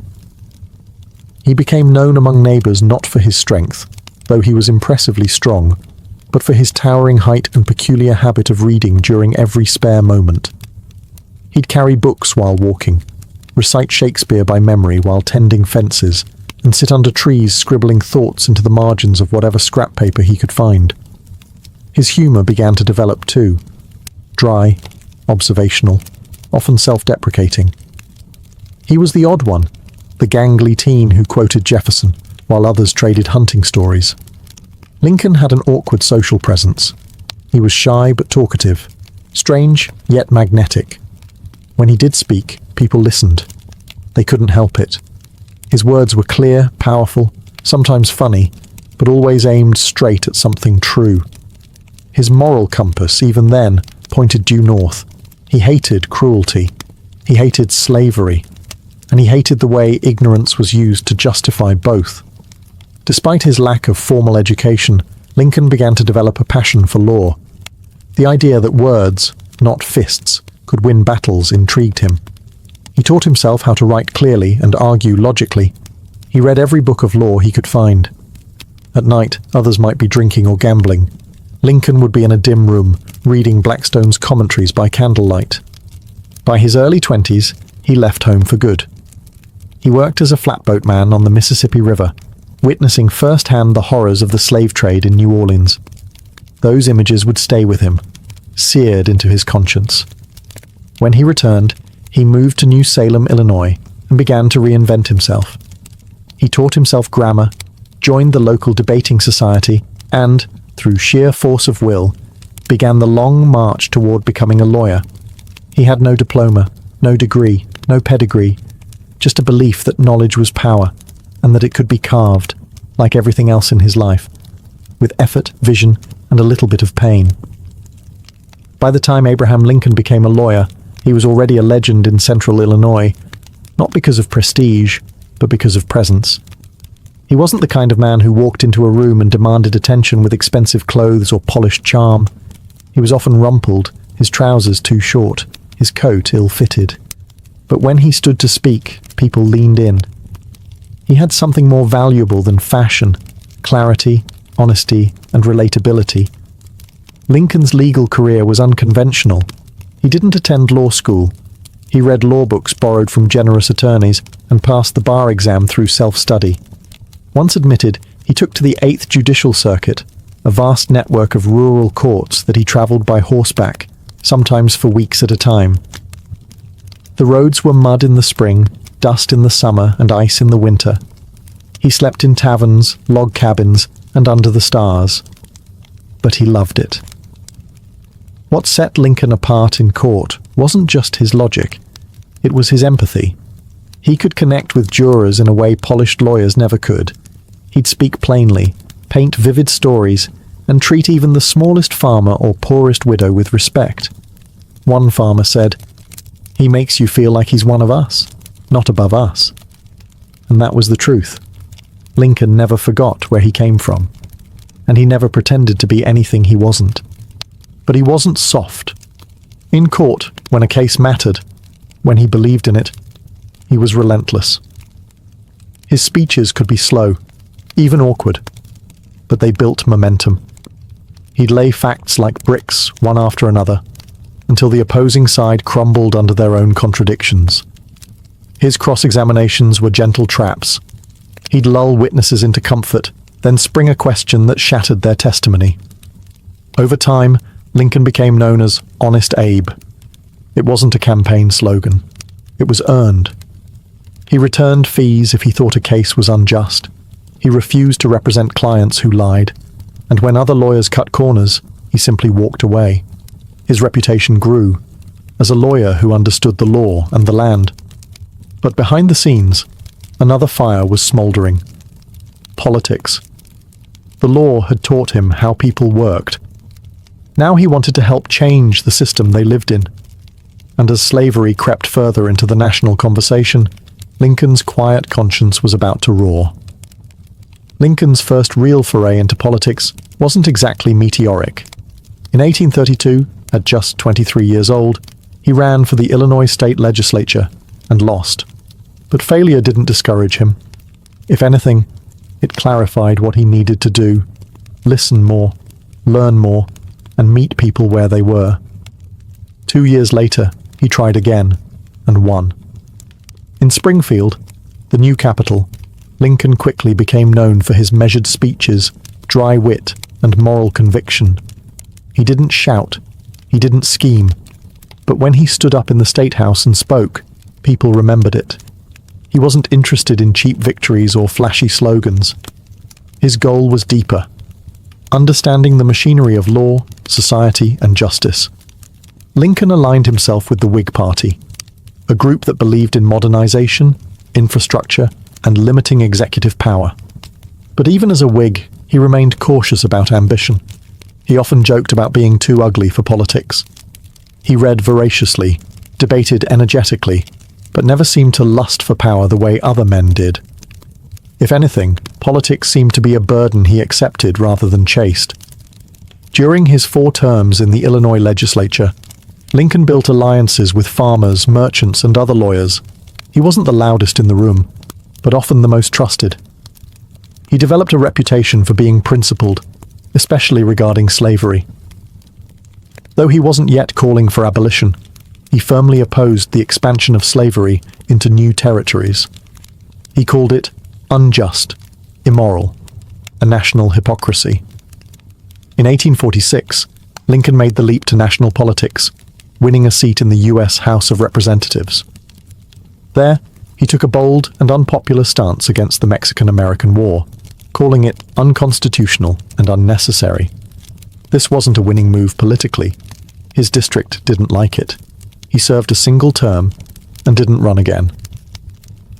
He became known among neighbors not for his strength, though he was impressively strong, but for his towering height and peculiar habit of reading during every spare moment. He'd carry books while walking, recite Shakespeare by memory while tending fences, and sit under trees scribbling thoughts into the margins of whatever scrap paper he could find. His humor began to develop too. Dry, observational, often self-deprecating. He was the odd one, the gangly teen who quoted Jefferson, while others traded hunting stories. Lincoln had an awkward social presence. He was shy but talkative, strange yet magnetic. When he did speak, people listened. They couldn't help it. His words were clear, powerful, sometimes funny, but always aimed straight at something true. His moral compass, even then, pointed due north. He hated cruelty. He hated slavery. And he hated the way ignorance was used to justify both. Despite his lack of formal education, Lincoln began to develop a passion for law. The idea that words, not fists, could win battles intrigued him. He taught himself how to write clearly and argue logically. He read every book of law he could find. At night, others might be drinking or gambling. Lincoln would be in a dim room, reading Blackstone's commentaries by candlelight. By his early 20s, he left home for good. He worked as a flatboatman on the Mississippi River, witnessing firsthand the horrors of the slave trade in New Orleans. Those images would stay with him, seared into his conscience. When he returned, he moved to New Salem, Illinois, and began to reinvent himself. He taught himself grammar, joined the local debating society, and, through sheer force of will, began the long march toward becoming a lawyer. He had no diploma, no degree, no pedigree, just a belief that knowledge was power and that it could be carved, like everything else in his life, with effort, vision, and a little bit of pain. By the time Abraham Lincoln became a lawyer, he was already a legend in central Illinois, not because of prestige, but because of presence. He wasn't the kind of man who walked into a room and demanded attention with expensive clothes or polished charm. He was often rumpled, his trousers too short, his coat ill-fitted. But when he stood to speak, people leaned in. He had something more valuable than fashion: clarity, honesty, and relatability. Lincoln's legal career was unconventional. He didn't attend law school. He read law books borrowed from generous attorneys and passed the bar exam through self-study. Once admitted, he took to the 8th Judicial Circuit, a vast network of rural courts that he traveled by horseback, sometimes for weeks at a time. The roads were mud in the spring, dust in the summer, and ice in the winter. He slept in taverns, log cabins, and under the stars. But he loved it. What set Lincoln apart in court wasn't just his logic. It was his empathy. He could connect with jurors in a way polished lawyers never could. He'd speak plainly, paint vivid stories, and treat even the smallest farmer or poorest widow with respect. One farmer said, "He makes you feel like he's one of us, not above us." And that was the truth. Lincoln never forgot where he came from, and he never pretended to be anything he wasn't. But he wasn't soft. In court, when a case mattered, when he believed in it, he was relentless. His speeches could be slow, even awkward, but they built momentum. He'd lay facts like bricks, one after another, until the opposing side crumbled under their own contradictions. His cross-examinations were gentle traps. He'd lull witnesses into comfort, then spring a question that shattered their testimony. Over time, Lincoln became known as Honest Abe. It wasn't a campaign slogan. It was earned. He returned fees if he thought a case was unjust. He refused to represent clients who lied. And when other lawyers cut corners, he simply walked away. His reputation grew as a lawyer who understood the law and the land. But behind the scenes, another fire was smoldering. Politics. The law had taught him how people worked. Now he wanted to help change the system they lived in. And as slavery crept further into the national conversation, Lincoln's quiet conscience was about to roar. Lincoln's first real foray into politics wasn't exactly meteoric. In 1832, at just 23 years old, he ran for the Illinois state legislature and lost. But failure didn't discourage him. If anything, it clarified what he needed to do: listen more, learn more, and meet people where they were. 2 years later, he tried again, and won. In Springfield, the new capital, Lincoln quickly became known for his measured speeches, dry wit, and moral conviction. He didn't shout, he didn't scheme, but when he stood up in the State House and spoke, people remembered it. He wasn't interested in cheap victories or flashy slogans. His goal was deeper: understanding the machinery of law, society, and justice. Lincoln aligned himself with the Whig Party, a group that believed in modernization, infrastructure, and limiting executive power. But even as a Whig, he remained cautious about ambition. He often joked about being too ugly for politics. He read voraciously, debated energetically, but never seemed to lust for power the way other men did. If anything, politics seemed to be a burden he accepted rather than chased. During his 4 terms in the Illinois legislature, Lincoln built alliances with farmers, merchants, and other lawyers. He wasn't the loudest in the room, but often the most trusted. He developed a reputation for being principled, especially regarding slavery. Though he wasn't yet calling for abolition, he firmly opposed the expansion of slavery into new territories. He called it unjust, immoral, a national hypocrisy. In 1846, Lincoln made the leap to national politics, winning a seat in the U.S. House of Representatives. There, he took a bold and unpopular stance against the Mexican-American War, calling it unconstitutional and unnecessary. This wasn't a winning move politically. His district didn't like it. He served a single term, and didn't run again.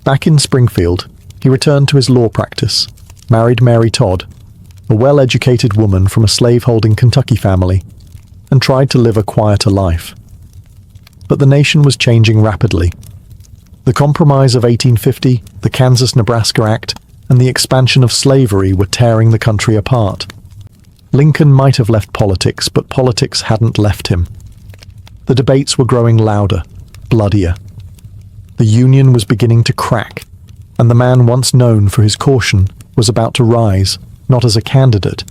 Back in Springfield, he returned to his law practice, married Mary Todd, a well-educated woman from a slave-holding Kentucky family, and tried to live a quieter life. But the nation was changing rapidly. The Compromise of 1850, the Kansas-Nebraska Act, and the expansion of slavery were tearing the country apart. Lincoln might have left politics, but politics hadn't left him. The debates were growing louder, bloodier. The Union was beginning to crack, and the man once known for his caution was about to rise, not as a candidate,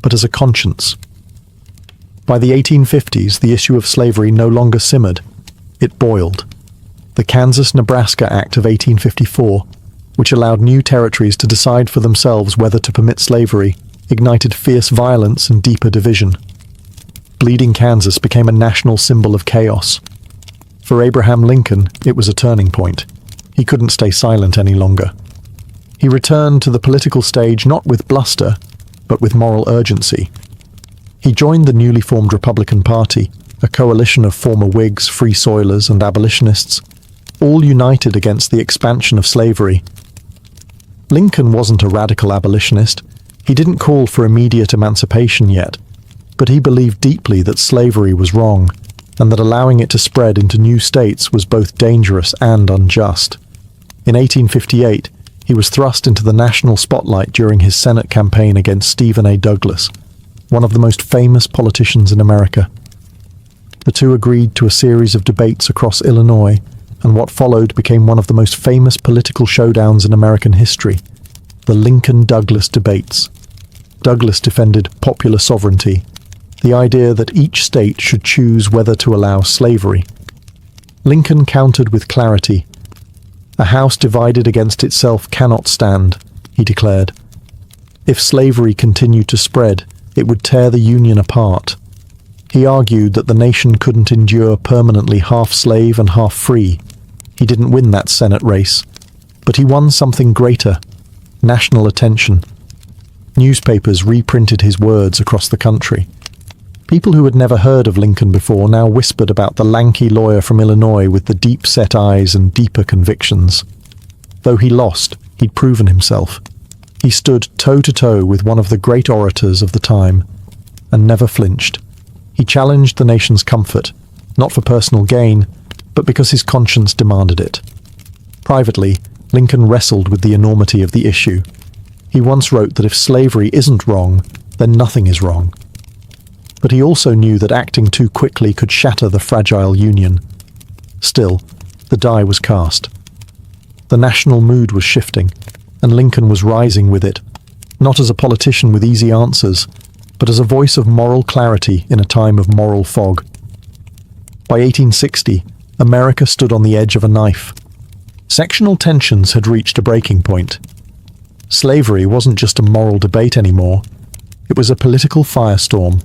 but as a conscience. By the 1850s, the issue of slavery no longer simmered. It boiled. The Kansas-Nebraska Act of 1854, which allowed new territories to decide for themselves whether to permit slavery, ignited fierce violence and deeper division. Bleeding Kansas became a national symbol of chaos. For Abraham Lincoln, it was a turning point. He couldn't stay silent any longer. He returned to the political stage not with bluster, but with moral urgency. He joined the newly formed Republican Party, a coalition of former Whigs, Free Soilers, and abolitionists, all united against the expansion of slavery. Lincoln wasn't a radical abolitionist. He didn't call for immediate emancipation yet, but he believed deeply that slavery was wrong, and that allowing it to spread into new states was both dangerous and unjust. In 1858, he was thrust into the national spotlight during his Senate campaign against Stephen A. Douglas, one of the most famous politicians in America. The two agreed to a series of debates across Illinois, and what followed became one of the most famous political showdowns in American history, the Lincoln-Douglas debates. Douglas defended popular sovereignty, the idea that each state should choose whether to allow slavery. Lincoln countered with clarity. "A house divided against itself cannot stand," he declared. If slavery continued to spread, it would tear the Union apart. He argued that the nation couldn't endure permanently half slave and half free. He didn't win that Senate race, but he won something greater: national attention. Newspapers reprinted his words across the country. People who had never heard of Lincoln before now whispered about the lanky lawyer from Illinois with the deep-set eyes and deeper convictions. Though he lost, he'd proven himself. He stood toe-to-toe with one of the great orators of the time, and never flinched. He challenged the nation's comfort, not for personal gain, but because his conscience demanded it. Privately, Lincoln wrestled with the enormity of the issue. He once wrote that if slavery isn't wrong, then nothing is wrong. But he also knew that acting too quickly could shatter the fragile Union. Still, the die was cast. The national mood was shifting, and Lincoln was rising with it, not as a politician with easy answers, but as a voice of moral clarity in a time of moral fog. By 1860, America stood on the edge of a knife. Sectional tensions had reached a breaking point. Slavery wasn't just a moral debate anymore. It was a political firestorm.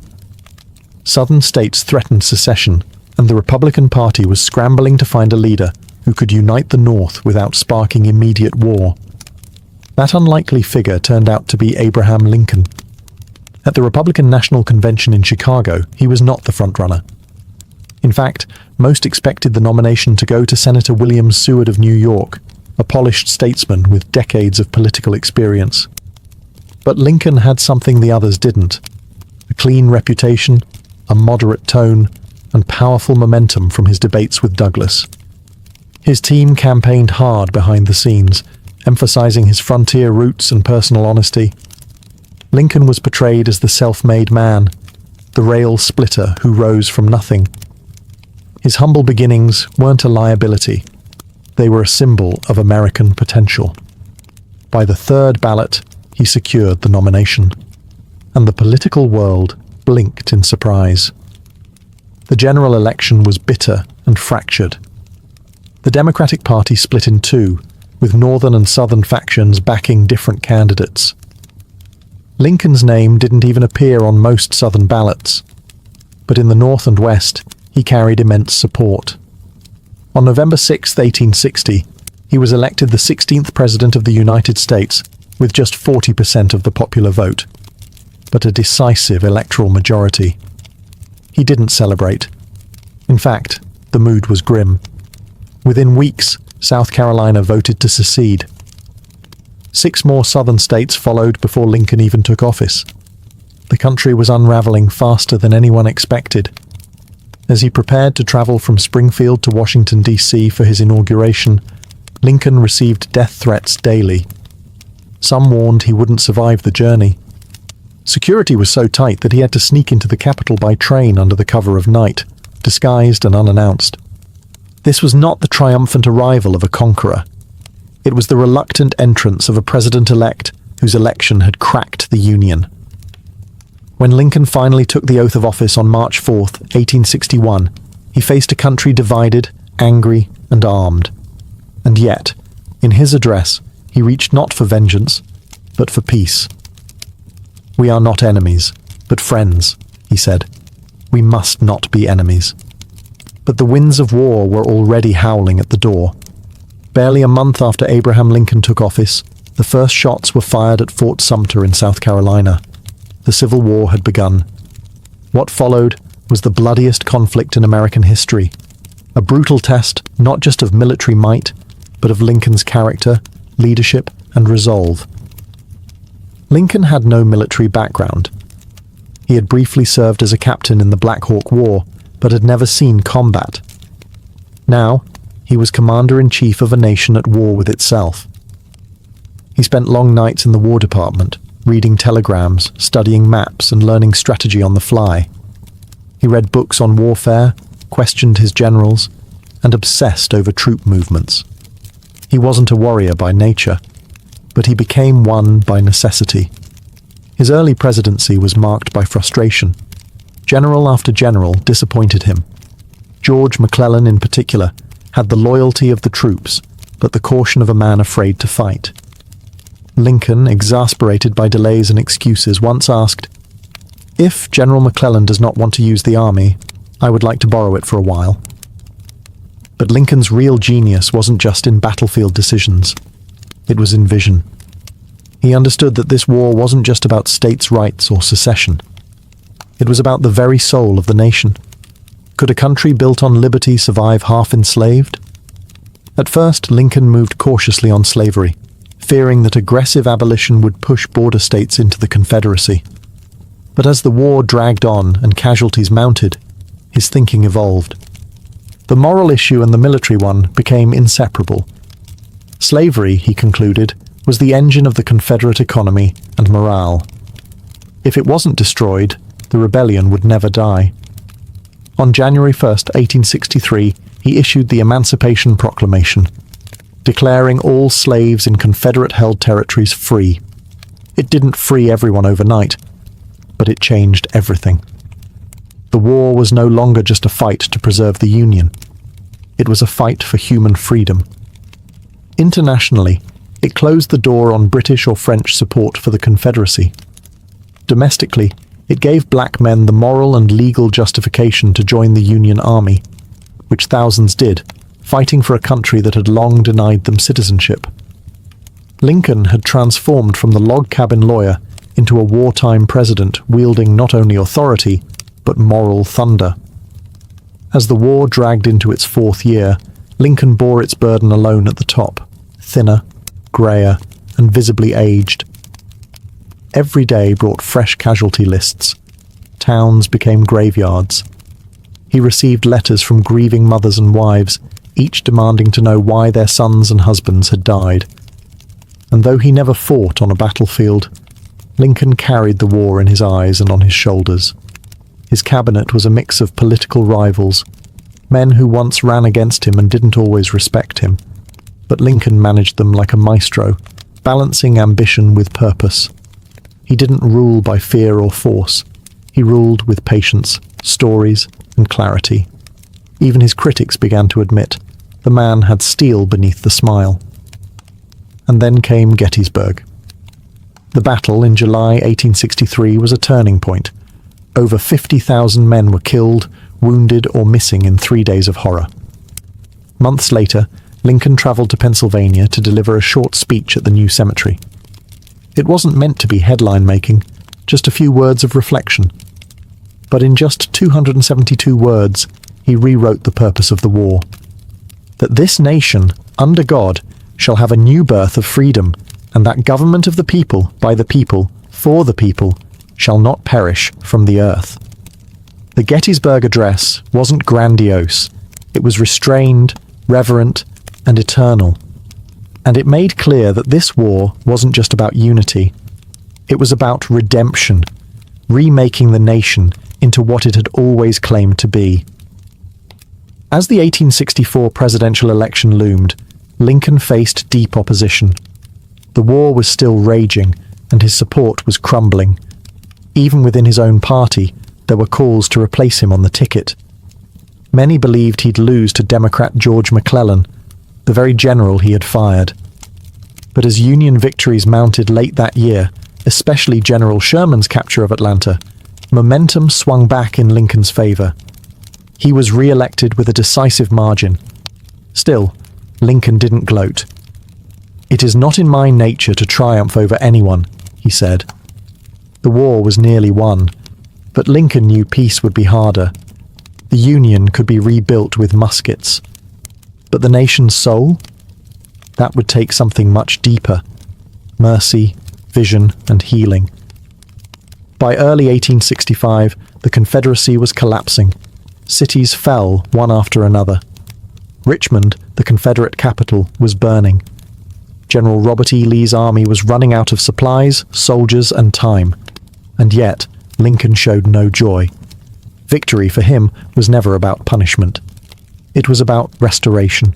Southern states threatened secession, and the Republican Party was scrambling to find a leader who could unite the North without sparking immediate war. That unlikely figure turned out to be Abraham Lincoln. At the Republican National Convention in Chicago, he was not the frontrunner. In fact, most expected the nomination to go to Senator William Seward of New York, a polished statesman with decades of political experience. But Lincoln had something the others didn't: a clean reputation, a moderate tone, and powerful momentum from his debates with Douglas. His team campaigned hard behind the scenes, emphasizing his frontier roots and personal honesty. Lincoln was portrayed as the self-made man, the rail splitter who rose from nothing. His humble beginnings weren't a liability. They were a symbol of American potential. By the third ballot, he secured the nomination, and the political world blinked in surprise. The general election was bitter and fractured. The Democratic Party split in two, with northern and southern factions backing different candidates. Lincoln's name didn't even appear on most southern ballots, but in the north and west, he carried immense support. On November 6, 1860, he was elected the 16th President of the United States with just 40% of the popular vote, but a decisive electoral majority. He didn't celebrate. In fact, the mood was grim. Within weeks, South Carolina voted to secede. 6 more southern states followed before Lincoln even took office. The country was unraveling faster than anyone expected. As he prepared to travel from Springfield to Washington, D.C. for his inauguration, Lincoln received death threats daily. Some warned he wouldn't survive the journey. Security was so tight that he had to sneak into the Capitol by train under the cover of night, disguised and unannounced. This was not the triumphant arrival of a conqueror. It was the reluctant entrance of a president-elect whose election had cracked the Union. When Lincoln finally took the oath of office on March 4, 1861, he faced a country divided, angry, and armed. And yet, in his address, he reached not for vengeance, but for peace. "We are not enemies, but friends," he said. "We must not be enemies." But the winds of war were already howling at the door. Barely a month after Abraham Lincoln took office, the first shots were fired at Fort Sumter in South Carolina. The Civil War had begun. What followed was the bloodiest conflict in American history, a brutal test not just of military might, but of Lincoln's character, leadership, and resolve. Lincoln had no military background. He had briefly served as a captain in the Black Hawk War, but had never seen combat. Now, he was commander-in-chief of a nation at war with itself. He spent long nights in the War Department, reading telegrams, studying maps, and learning strategy on the fly. He read books on warfare, questioned his generals, and obsessed over troop movements. He wasn't a warrior by nature, but he became one by necessity. His early presidency was marked by frustration. General after general disappointed him. George McClellan, in particular, had the loyalty of the troops, but the caution of a man afraid to fight. Lincoln, exasperated by delays and excuses, once asked, "If General McClellan does not want to use the army, I would like to borrow it for a while." But Lincoln's real genius wasn't just in battlefield decisions. It was in vision. He understood that this war wasn't just about states' rights or secession. It was about the very soul of the nation. Could a country built on liberty survive half enslaved? At first, Lincoln moved cautiously on slavery, fearing that aggressive abolition would push border states into the Confederacy. But as the war dragged on and casualties mounted, his thinking evolved. The moral issue and the military one became inseparable. Slavery, he concluded, was the engine of the Confederate economy and morale. If it wasn't destroyed, the rebellion would never die. On January 1st, 1863, he issued the Emancipation Proclamation, declaring all slaves in Confederate-held territories free. It didn't free everyone overnight, but it changed everything. The war was no longer just a fight to preserve the Union. It was a fight for human freedom. Internationally, it closed the door on British or French support for the Confederacy. Domestically, it gave black men the moral and legal justification to join the Union Army, which thousands did, fighting for a country that had long denied them citizenship. Lincoln had transformed from the log cabin lawyer into a wartime president wielding not only authority, but moral thunder. As the war dragged into its 4th year, Lincoln bore its burden alone at the top, thinner, greyer, and visibly aged. Every day brought fresh casualty lists. Towns became graveyards. He received letters from grieving mothers and wives, each demanding to know why their sons and husbands had died. And though he never fought on a battlefield, Lincoln carried the war in his eyes and on his shoulders. His cabinet was a mix of political rivals, men who once ran against him and didn't always respect him. But Lincoln managed them like a maestro, balancing ambition with purpose. He didn't rule by fear or force. He ruled with patience, stories, and clarity. Even his critics began to admit the man had steel beneath the smile. And then came Gettysburg. The battle in July 1863 was a turning point. Over 50,000 men were killed, wounded, or missing in 3 days of horror. Months later, Lincoln traveled to Pennsylvania to deliver a short speech at the new cemetery. It wasn't meant to be headline-making, just a few words of reflection. But in just 272 words, he rewrote the purpose of the war. that this nation, under God, shall have a new birth of freedom, and that government of the people, by the people, for the people, shall not perish from the earth. The Gettysburg Address wasn't grandiose. It was restrained, reverent, and eternal. And it made clear that this war wasn't just about unity. It was about redemption, remaking the nation into what it had always claimed to be. As the 1864 presidential election loomed, Lincoln faced deep opposition. The war was still raging, and his support was crumbling. Even within his own party, there were calls to replace him on the ticket. Many believed he'd lose to Democrat George McClellan, the very general he had fired. But as Union victories mounted late that year, especially General Sherman's capture of Atlanta, momentum swung back in Lincoln's favor. He was re-elected with a decisive margin. Still, Lincoln didn't gloat. "It is not in my nature to triumph over anyone," he said. The war was nearly won, but Lincoln knew peace would be harder. The Union could be rebuilt with muskets. But the nation's soul? That would take something much deeper. Mercy, vision, and healing. By early 1865, the Confederacy was collapsing. Cities fell one after another. Richmond, the Confederate capital, was burning. General Robert E. Lee's army was running out of supplies, soldiers, and time. And yet, Lincoln showed no joy. Victory for him was never about punishment. It was about restoration.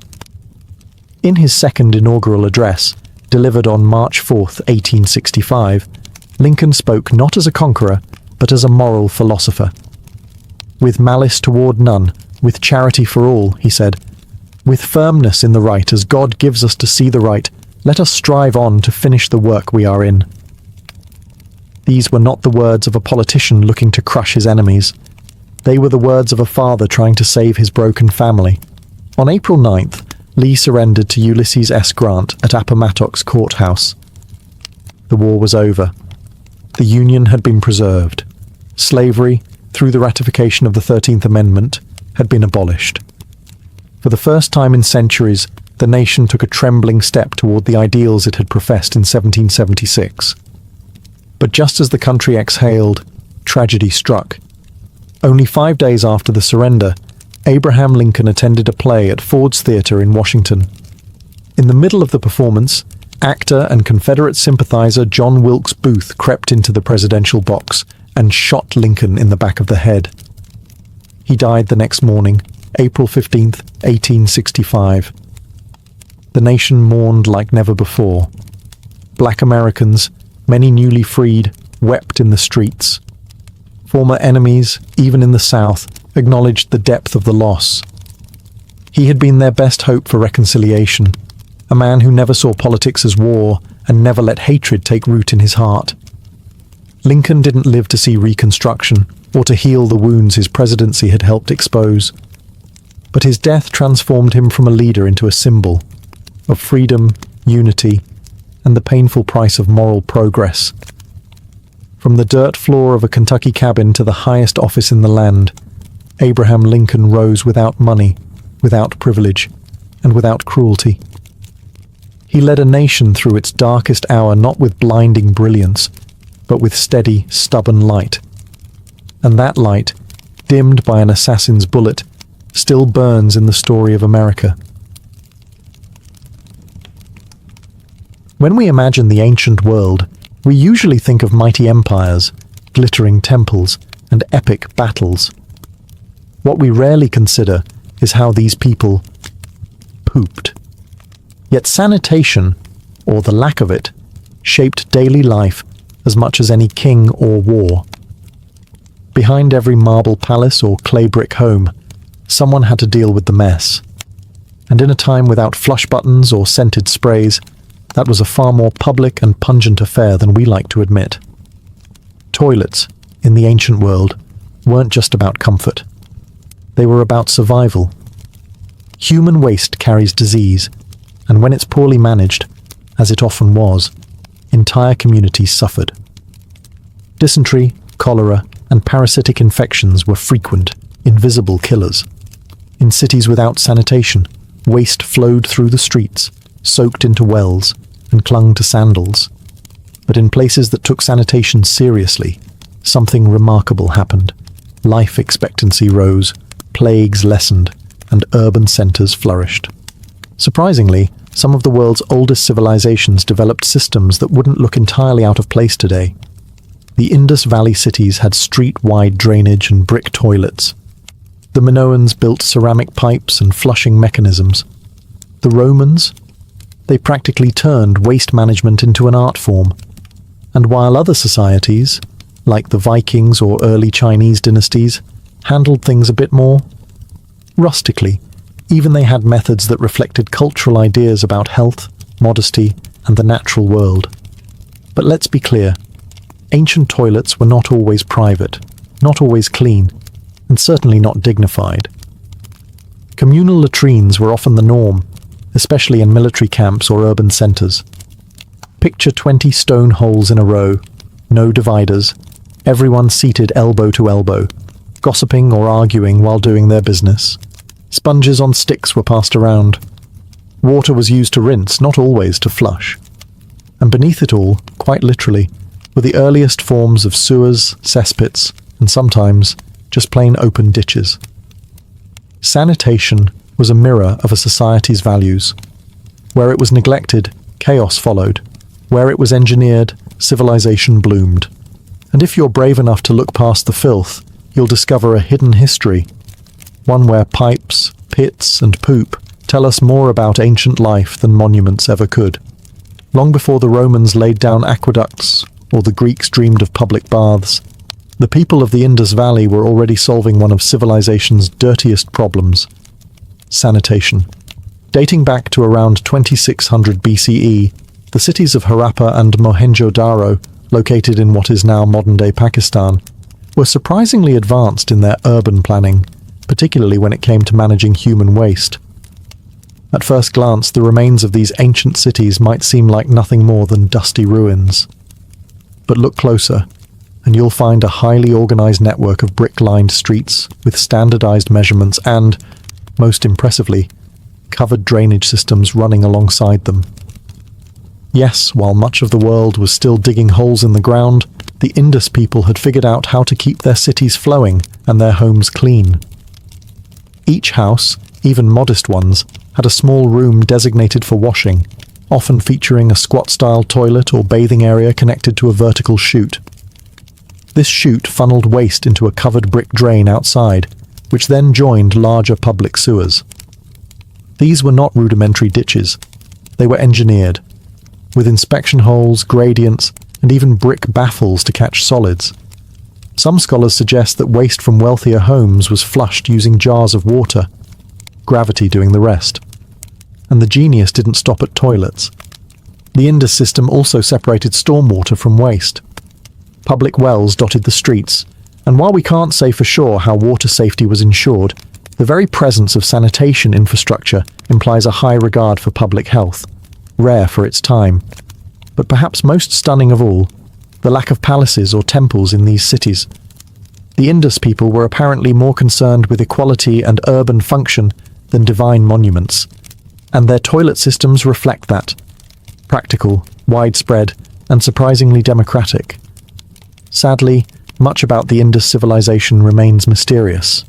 In his second inaugural address, delivered on March 4, 1865, Lincoln spoke not as a conqueror, but as a moral philosopher. "With malice toward none, with charity for all," he said, "with firmness in the right as God gives us to see the right, let us strive on to finish the work we are in." These were not the words of a politician looking to crush his enemies. They were the words of a father trying to save his broken family. On April 9th, Lee surrendered to Ulysses S. Grant at Appomattox Courthouse. The war was over. The Union had been preserved. Slavery, through the ratification of the 13th Amendment, had been abolished. For the first time in centuries, the nation took a trembling step toward the ideals it had professed in 1776. But just as the country exhaled, tragedy struck. Only 5 days after the surrender, Abraham Lincoln attended a play at Ford's Theatre in Washington. In the middle of the performance, actor and Confederate sympathizer John Wilkes Booth crept into the presidential box and shot Lincoln in the back of the head. He died the next morning, April 15, 1865. The nation mourned like never before. Black Americans, many newly freed, wept in the streets. Former enemies, even in the South, acknowledged the depth of the loss. He had been their best hope for reconciliation, a man who never saw politics as war and never let hatred take root in his heart. Lincoln didn't live to see Reconstruction or to heal the wounds his presidency had helped expose. But his death transformed him from a leader into a symbol of freedom, unity, and the painful price of moral progress. From the dirt floor of a Kentucky cabin to the highest office in the land, Abraham Lincoln rose without money, without privilege, and without cruelty. He led a nation through its darkest hour not with blinding brilliance, but with steady, stubborn light. And that light, dimmed by an assassin's bullet, still burns in the story of America. When we imagine the ancient world, we usually think of mighty empires, glittering temples, and epic battles. What we rarely consider is how these people pooped. Yet sanitation, or the lack of it, shaped daily life as much as any king or war. Behind every marble palace or clay brick home, someone had to deal with the mess. And in a time without flush buttons or scented sprays, that was a far more public and pungent affair than we like to admit. Toilets, in the ancient world, weren't just about comfort. They were about survival. Human waste carries disease, and when it's poorly managed, as it often was, entire communities suffered. Dysentery, cholera, and parasitic infections were frequent, invisible killers. In cities without sanitation, Waste flowed through the streets, soaked into wells, and clung to sandals. But in places that took sanitation seriously, something remarkable happened. Life expectancy rose, plagues lessened, and urban centers flourished. Surprisingly, some of the world's oldest civilizations developed systems that wouldn't look entirely out of place today. The Indus Valley cities had street-wide drainage and brick toilets. The Minoans built ceramic pipes and flushing mechanisms. The Romans? They practically turned waste management into an art form. And while other societies, like the Vikings or early Chinese dynasties, handled things a bit more rustically, even they had methods that reflected cultural ideas about health, modesty, and the natural world. But let's be clear, ancient toilets were not always private, not always clean, and certainly not dignified. Communal latrines were often the norm, especially in military camps or urban centers. Picture 20 stone holes in a row, no dividers, everyone seated elbow to elbow, gossiping or arguing while doing their business. Sponges on sticks were passed around. Water was used to rinse, not always to flush. And beneath it all, quite literally, were the earliest forms of sewers, cesspits, and sometimes just plain open ditches. Sanitation was a mirror of a society's values. Where it was neglected, chaos followed. Where it was engineered, civilization bloomed. And if you're brave enough to look past the filth, you'll discover a hidden history, one where pipes, pits, and poop tell us more about ancient life than monuments ever could. Long before the Romans laid down aqueducts, or the Greeks dreamed of public baths, the people of the Indus Valley were already solving one of civilization's dirtiest problems: sanitation. Dating back to around 2600 BCE, the cities of Harappa and Mohenjo-Daro, located in what is now modern-day Pakistan, were surprisingly advanced in their urban planning, particularly when it came to managing human waste. At first glance, the remains of these ancient cities might seem like nothing more than dusty ruins. But look closer, and you'll find a highly organized network of brick-lined streets with standardized measurements and, most impressively, covered drainage systems running alongside them. Yes, while much of the world was still digging holes in the ground, the Indus people had figured out how to keep their cities flowing and their homes clean. Each house, even modest ones, had a small room designated for washing, often featuring a squat-style toilet or bathing area connected to a vertical chute. This chute funneled waste into a covered brick drain outside, which then joined larger public sewers. These were not rudimentary ditches. They were engineered, with inspection holes, gradients, and even brick baffles to catch solids. Some scholars suggest that waste from wealthier homes was flushed using jars of water, gravity doing the rest. And the genius didn't stop at toilets. The Indus system also separated stormwater from waste. Public wells dotted the streets, and while we can't say for sure how water safety was ensured, the very presence of sanitation infrastructure implies a high regard for public health, rare for its time. But perhaps most stunning of all, the lack of palaces or temples in these cities. The Indus people were apparently more concerned with equality and urban function than divine monuments, and their toilet systems reflect that. Practical, widespread, and surprisingly democratic. Sadly, much about the Indus civilization remains mysterious.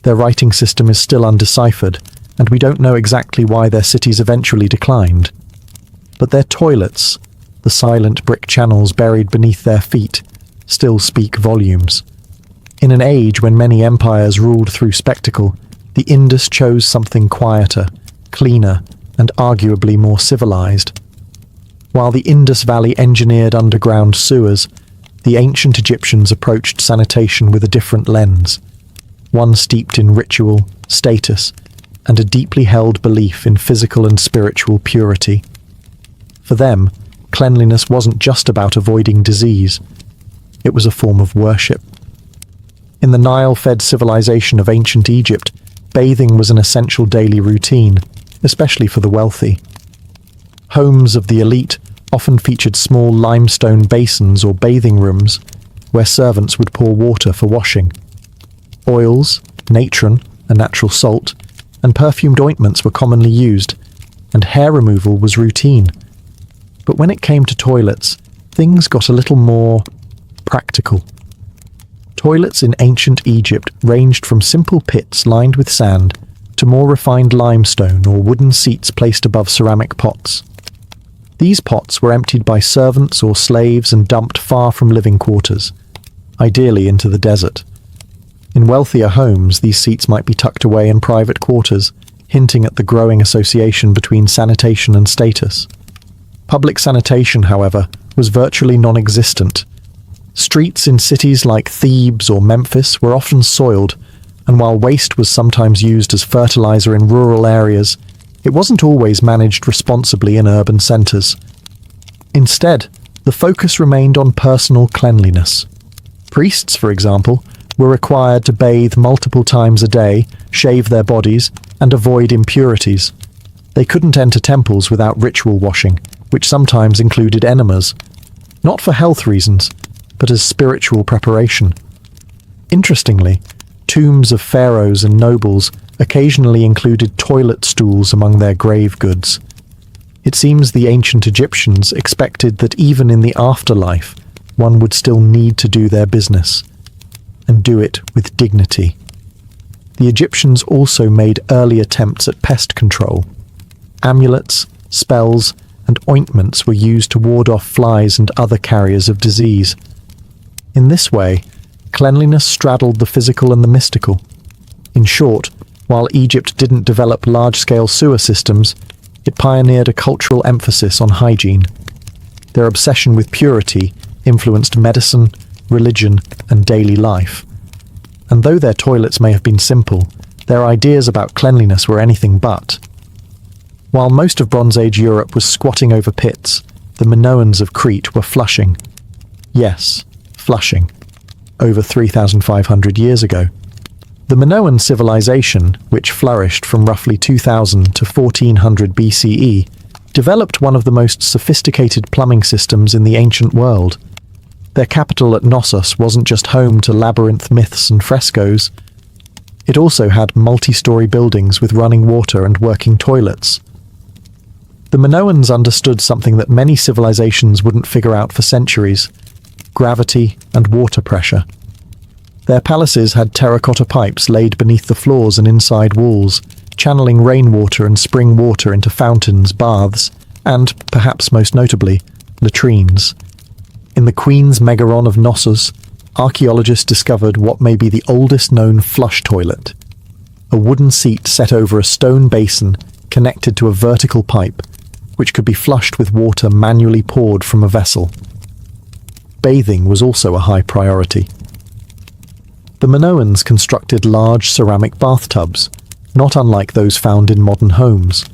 Their writing system is still undeciphered, and we don't know exactly why their cities eventually declined. But their toilets, the silent brick channels buried beneath their feet, still speak volumes. In an age when many empires ruled through spectacle, the Indus chose something quieter, cleaner, and arguably more civilized. While the Indus Valley engineered underground sewers, the ancient Egyptians approached sanitation with a different lens, one steeped in ritual, status, and a deeply held belief in physical and spiritual purity. For them, cleanliness wasn't just about avoiding disease. It was a form of worship. In the Nile-fed civilization of ancient Egypt, bathing was an essential daily routine, especially for the wealthy. Homes of the elite often featured small limestone basins or bathing rooms where servants would pour water for washing. Oils, natron, a natural salt, and perfumed ointments were commonly used, and hair removal was routine. But when it came to toilets, things got a little more practical. Toilets in ancient Egypt ranged from simple pits lined with sand to more refined limestone or wooden seats placed above ceramic pots. These pots were emptied by servants or slaves and dumped far from living quarters, ideally into the desert. In wealthier homes, these seats might be tucked away in private quarters, hinting at the growing association between sanitation and status. Public sanitation, however, was virtually non-existent. Streets in cities like Thebes or Memphis were often soiled, and while waste was sometimes used as fertilizer in rural areas, it wasn't always managed responsibly in urban centres. Instead, the focus remained on personal cleanliness. Priests, for example, were required to bathe multiple times a day, shave their bodies, and avoid impurities. They couldn't enter temples without ritual washing, which sometimes included enemas, not for health reasons, but as spiritual preparation. Interestingly, tombs of pharaohs and nobles occasionally included toilet stools among their grave goods. It seems the ancient Egyptians expected that even in the afterlife, one would still need to do their business, and do it with dignity. The Egyptians also made early attempts at pest control. Amulets, spells, and ointments were used to ward off flies and other carriers of disease. In this way, cleanliness straddled the physical and the mystical. In short, while Egypt didn't develop large-scale sewer systems, it pioneered a cultural emphasis on hygiene. Their obsession with purity influenced medicine, religion, and daily life. And though their toilets may have been simple, their ideas about cleanliness were anything but. While most of Bronze Age Europe was squatting over pits, the Minoans of Crete were flushing. Yes, flushing. Over 3,500 years ago. The Minoan civilization, which flourished from roughly 2000 to 1400 BCE, developed one of the most sophisticated plumbing systems in the ancient world. Their capital at Knossos wasn't just home to labyrinth myths and frescoes. It also had multi-story buildings with running water and working toilets. The Minoans understood something that many civilizations wouldn't figure out for centuries: gravity and water pressure. Their palaces had terracotta pipes laid beneath the floors and inside walls, channeling rainwater and spring water into fountains, baths, and, perhaps most notably, latrines. In the Queen's Megaron of Knossos, archaeologists discovered what may be the oldest known flush toilet: a wooden seat set over a stone basin connected to a vertical pipe, which could be flushed with water manually poured from a vessel. Bathing was also a high priority. The Minoans constructed large ceramic bathtubs, not unlike those found in modern homes.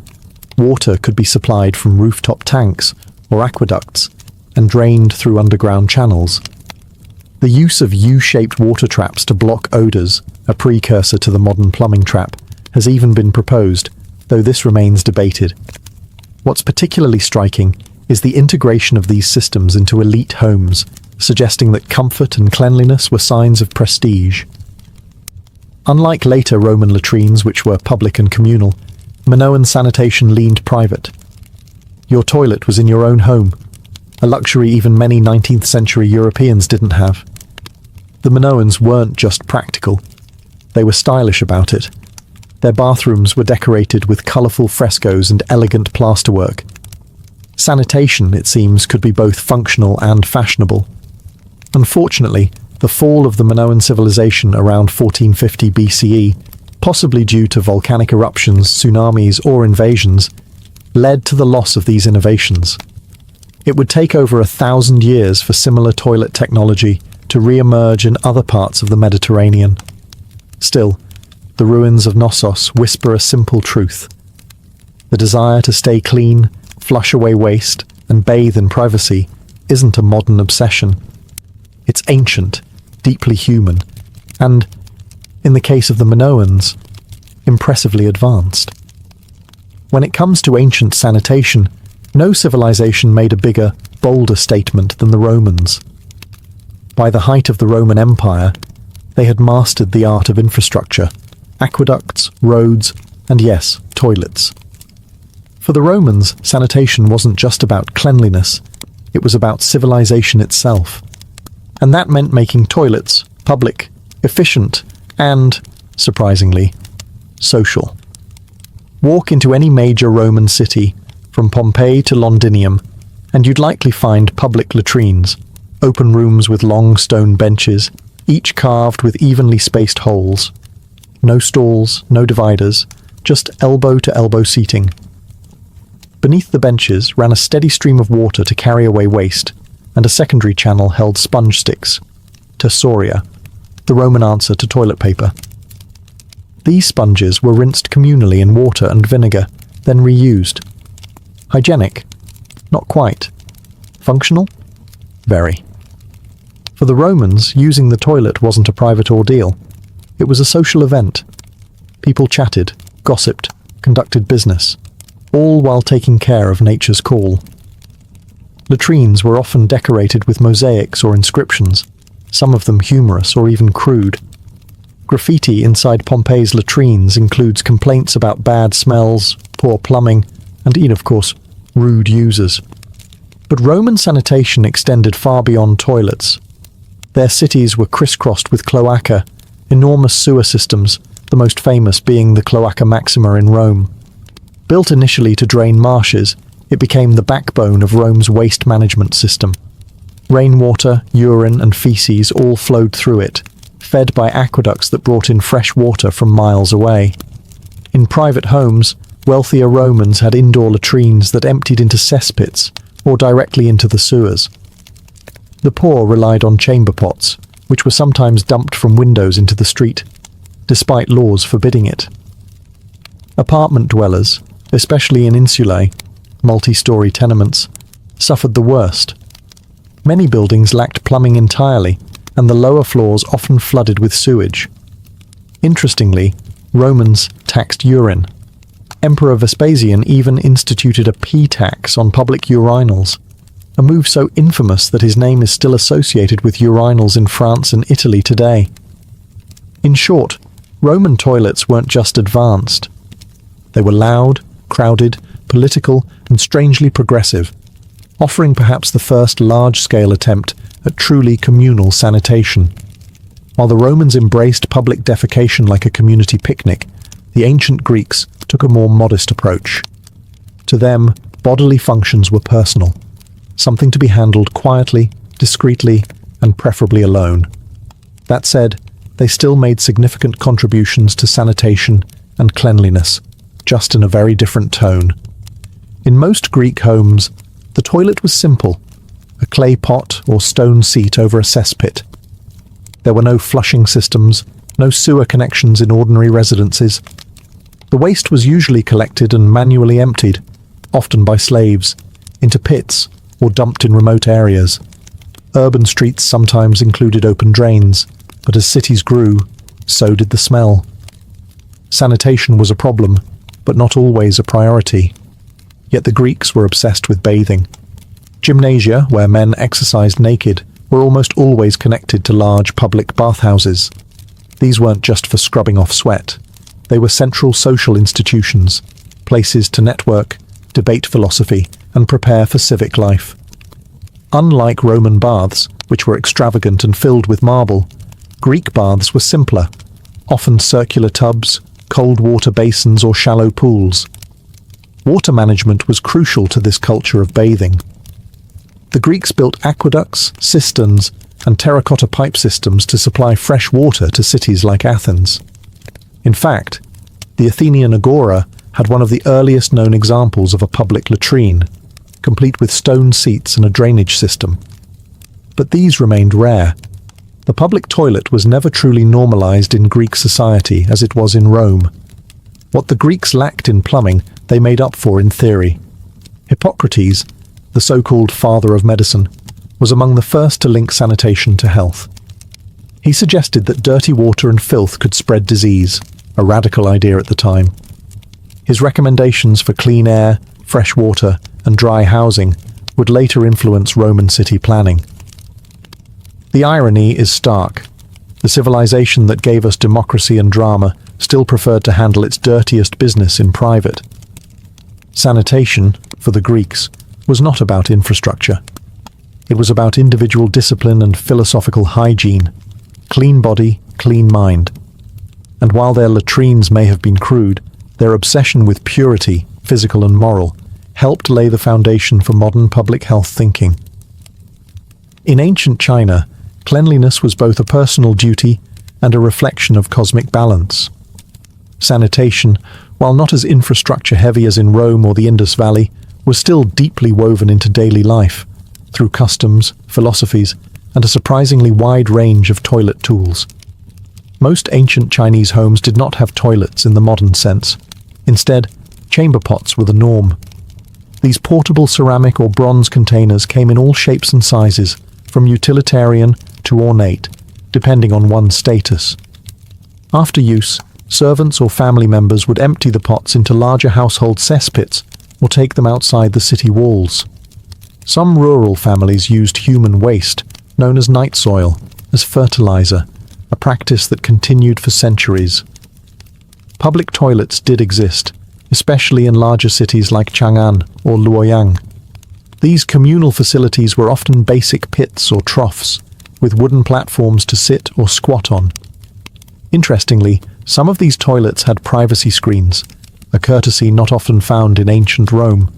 Water could be supplied from rooftop tanks or aqueducts and drained through underground channels. The use of U-shaped water traps to block odours, a precursor to the modern plumbing trap, has even been proposed, though this remains debated. What's particularly striking is the integration of these systems into elite homes, suggesting that comfort and cleanliness were signs of prestige. Unlike later Roman latrines, which were public and communal, Minoan sanitation leaned private. Your toilet was in your own home, a luxury even many 19th century Europeans didn't have. The Minoans weren't just practical, they were stylish about it. Their bathrooms were decorated with colourful frescoes and elegant plasterwork. Sanitation, it seems, could be both functional and fashionable. Unfortunately, the fall of the Minoan civilization around 1450 BCE, possibly due to volcanic eruptions, tsunamis, or invasions, led to the loss of these innovations. It would take over 1,000 years for similar toilet technology to re-emerge in other parts of the Mediterranean. Still, the ruins of Knossos whisper a simple truth. The desire to stay clean, flush away waste, and bathe in privacy isn't a modern obsession. It's ancient, deeply human, and, in the case of the Minoans, impressively advanced. When it comes to ancient sanitation, no civilization made a bigger, bolder statement than the Romans. By the height of the Roman Empire, they had mastered the art of infrastructure: aqueducts, roads, and yes, toilets. For the Romans, sanitation wasn't just about cleanliness, it was about civilization itself. And that meant making toilets public, efficient, and, surprisingly, social. Walk into any major Roman city, from Pompeii to Londinium, and you'd likely find public latrines, open rooms with long stone benches, each carved with evenly spaced holes. No stalls, no dividers, just elbow-to-elbow seating. Beneath the benches ran a steady stream of water to carry away waste, and a secondary channel held sponge sticks, tessoria, the Roman answer to toilet paper. These sponges were rinsed communally in water and vinegar, then reused. Hygienic? Not quite. Functional? Very. For the Romans, using the toilet wasn't a private ordeal. It was a social event. People chatted, gossiped, conducted business, all while taking care of nature's call. Latrines were often decorated with mosaics or inscriptions, some of them humorous or even crude. Graffiti inside Pompeii's latrines includes complaints about bad smells, poor plumbing, and even, of course, rude users. But Roman sanitation extended far beyond toilets. Their cities were crisscrossed with cloaca, enormous sewer systems, the most famous being the Cloaca Maxima in Rome. Built initially to drain marshes, it became the backbone of Rome's waste management system. Rainwater, urine, and feces all flowed through it, fed by aqueducts that brought in fresh water from miles away. In private homes, wealthier Romans had indoor latrines that emptied into cesspits or directly into the sewers. The poor relied on chamber pots, which were sometimes dumped from windows into the street, despite laws forbidding it. Apartment dwellers, especially in insulae, multi-story tenements, suffered the worst. Many buildings lacked plumbing entirely, and the lower floors often flooded with sewage. Interestingly, Romans taxed urine. Emperor Vespasian even instituted a pee tax on public urinals, a move so infamous that his name is still associated with urinals in France and Italy today. In short, Roman toilets weren't just advanced. They were loud, crowded, political, and strangely progressive, offering perhaps the first large-scale attempt at truly communal sanitation. While the Romans embraced public defecation like a community picnic, the ancient Greeks took a more modest approach. To them, bodily functions were personal, something to be handled quietly, discreetly, and preferably alone. That said, they still made significant contributions to sanitation and cleanliness, just in a very different tone. In most Greek homes, the toilet was simple, a clay pot or stone seat over a cesspit. There were no flushing systems, no sewer connections in ordinary residences. The waste was usually collected and manually emptied, often by slaves, into pits or dumped in remote areas. Urban streets sometimes included open drains, but as cities grew, so did the smell. Sanitation was a problem, but not always a priority. Yet the Greeks were obsessed with bathing. Gymnasia, where men exercised naked, were almost always connected to large public bathhouses. These weren't just for scrubbing off sweat. They were central social institutions, places to network, debate philosophy, and prepare for civic life. Unlike Roman baths, which were extravagant and filled with marble, Greek baths were simpler, often circular tubs, cold water basins, or shallow pools. Water management was crucial to this culture of bathing. The Greeks built aqueducts, cisterns, and terracotta pipe systems to supply fresh water to cities like Athens. In fact, the Athenian agora had one of the earliest known examples of a public latrine, complete with stone seats and a drainage system. But these remained rare. The public toilet was never truly normalized in Greek society as it was in Rome. What the Greeks lacked in plumbing, they made up for in theory. Hippocrates, the so-called father of medicine, was among the first to link sanitation to health. He suggested that dirty water and filth could spread disease, a radical idea at the time. His recommendations for clean air, fresh water, and dry housing would later influence Roman city planning. The irony is stark. The civilization that gave us democracy and drama still preferred to handle its dirtiest business in private. Sanitation, for the Greeks, was not about infrastructure. It was about individual discipline and philosophical hygiene. Clean body, clean mind. And while their latrines may have been crude, their obsession with purity, physical and moral, helped lay the foundation for modern public health thinking. In ancient China, cleanliness was both a personal duty and a reflection of cosmic balance. Sanitation, while not as infrastructure-heavy as in Rome or the Indus Valley, was still deeply woven into daily life, through customs, philosophies, and a surprisingly wide range of toilet tools. Most ancient Chinese homes did not have toilets in the modern sense. Instead, chamber pots were the norm. These portable ceramic or bronze containers came in all shapes and sizes, from utilitarian to ornate, depending on one's status. After use, servants or family members would empty the pots into larger household cesspits or take them outside the city walls. Some rural families used human waste, known as night soil, as fertilizer, a practice that continued for centuries. Public toilets did exist, especially in larger cities like Chang'an or Luoyang. These communal facilities were often basic pits or troughs, with wooden platforms to sit or squat on. Interestingly, some of these toilets had privacy screens, a courtesy not often found in ancient Rome.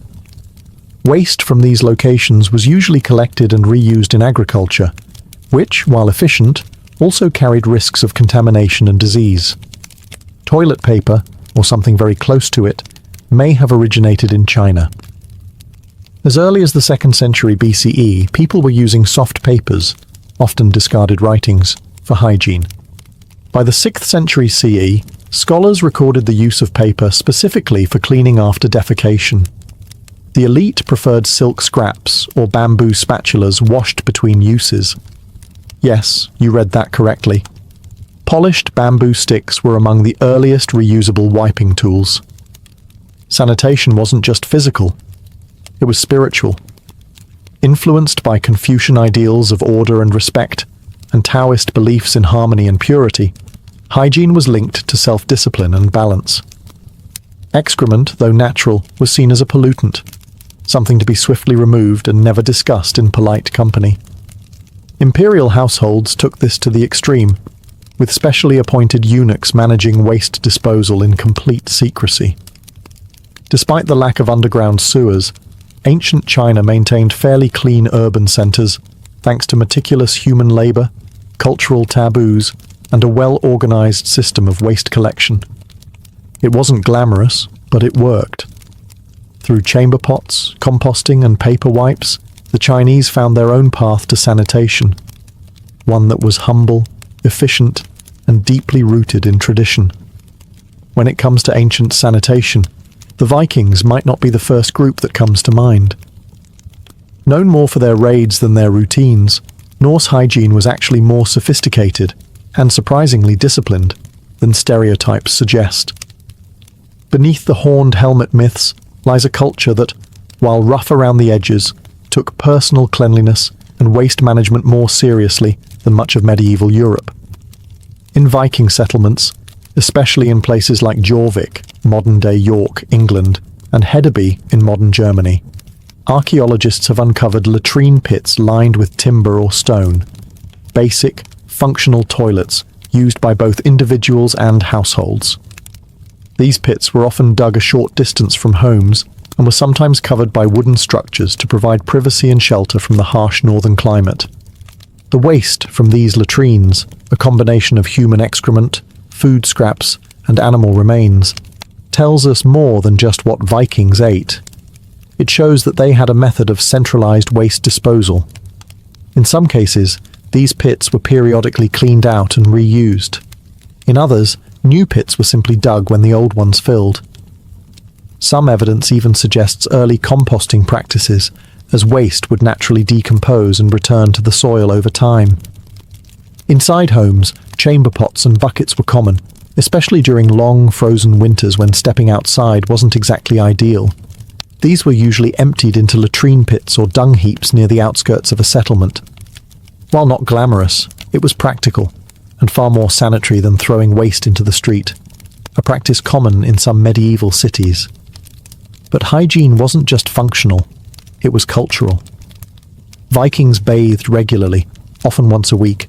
Waste from these locations was usually collected and reused in agriculture, which, while efficient, also carried risks of contamination and disease. Toilet paper, or something very close to it, may have originated in China. As early as the 2nd century BCE, people were using soft papers, often discarded writings, for hygiene. By the 6th century CE, scholars recorded the use of paper specifically for cleaning after defecation. The elite preferred silk scraps or bamboo spatulas washed between uses. Yes, you read that correctly. Polished bamboo sticks were among the earliest reusable wiping tools. Sanitation wasn't just physical, it was spiritual. Influenced by Confucian ideals of order and respect, and Taoist beliefs in harmony and purity, hygiene was linked to self-discipline and balance. Excrement, though natural, was seen as a pollutant, something to be swiftly removed and never discussed in polite company. Imperial households took this to the extreme, with specially appointed eunuchs managing waste disposal in complete secrecy. Despite the lack of underground sewers, ancient China maintained fairly clean urban centers, thanks to meticulous human labor, cultural taboos, and a well-organized system of waste collection. It wasn't glamorous, but it worked. Through chamber pots, composting, and paper wipes, the Chinese found their own path to sanitation, one that was humble, efficient, and deeply rooted in tradition. When it comes to ancient sanitation, the Vikings might not be the first group that comes to mind. Known more for their raids than their routines, Norse hygiene was actually more sophisticated and surprisingly disciplined than stereotypes suggest. Beneath the horned helmet myths lies a culture that, while rough around the edges, took personal cleanliness and waste management more seriously than much of medieval Europe. In Viking settlements, especially in places like Jorvik, modern-day York, England, and Hedeby in modern Germany, archaeologists have uncovered latrine pits lined with timber or stone, basic, functional toilets used by both individuals and households. These pits were often dug a short distance from homes and were sometimes covered by wooden structures to provide privacy and shelter from the harsh northern climate. The waste from these latrines, a combination of human excrement, food scraps, and animal remains, tells us more than just what Vikings ate. It shows that they had a method of centralized waste disposal. In some cases, these pits were periodically cleaned out and reused. In others, new pits were simply dug when the old ones filled. Some evidence even suggests early composting practices, as waste would naturally decompose and return to the soil over time. Inside homes, chamber pots and buckets were common, especially during long, frozen winters when stepping outside wasn't exactly ideal. These were usually emptied into latrine pits or dung heaps near the outskirts of a settlement. While not glamorous, it was practical, and far more sanitary than throwing waste into the street, a practice common in some medieval cities. But hygiene wasn't just functional, it was cultural. Vikings bathed regularly, often once a week,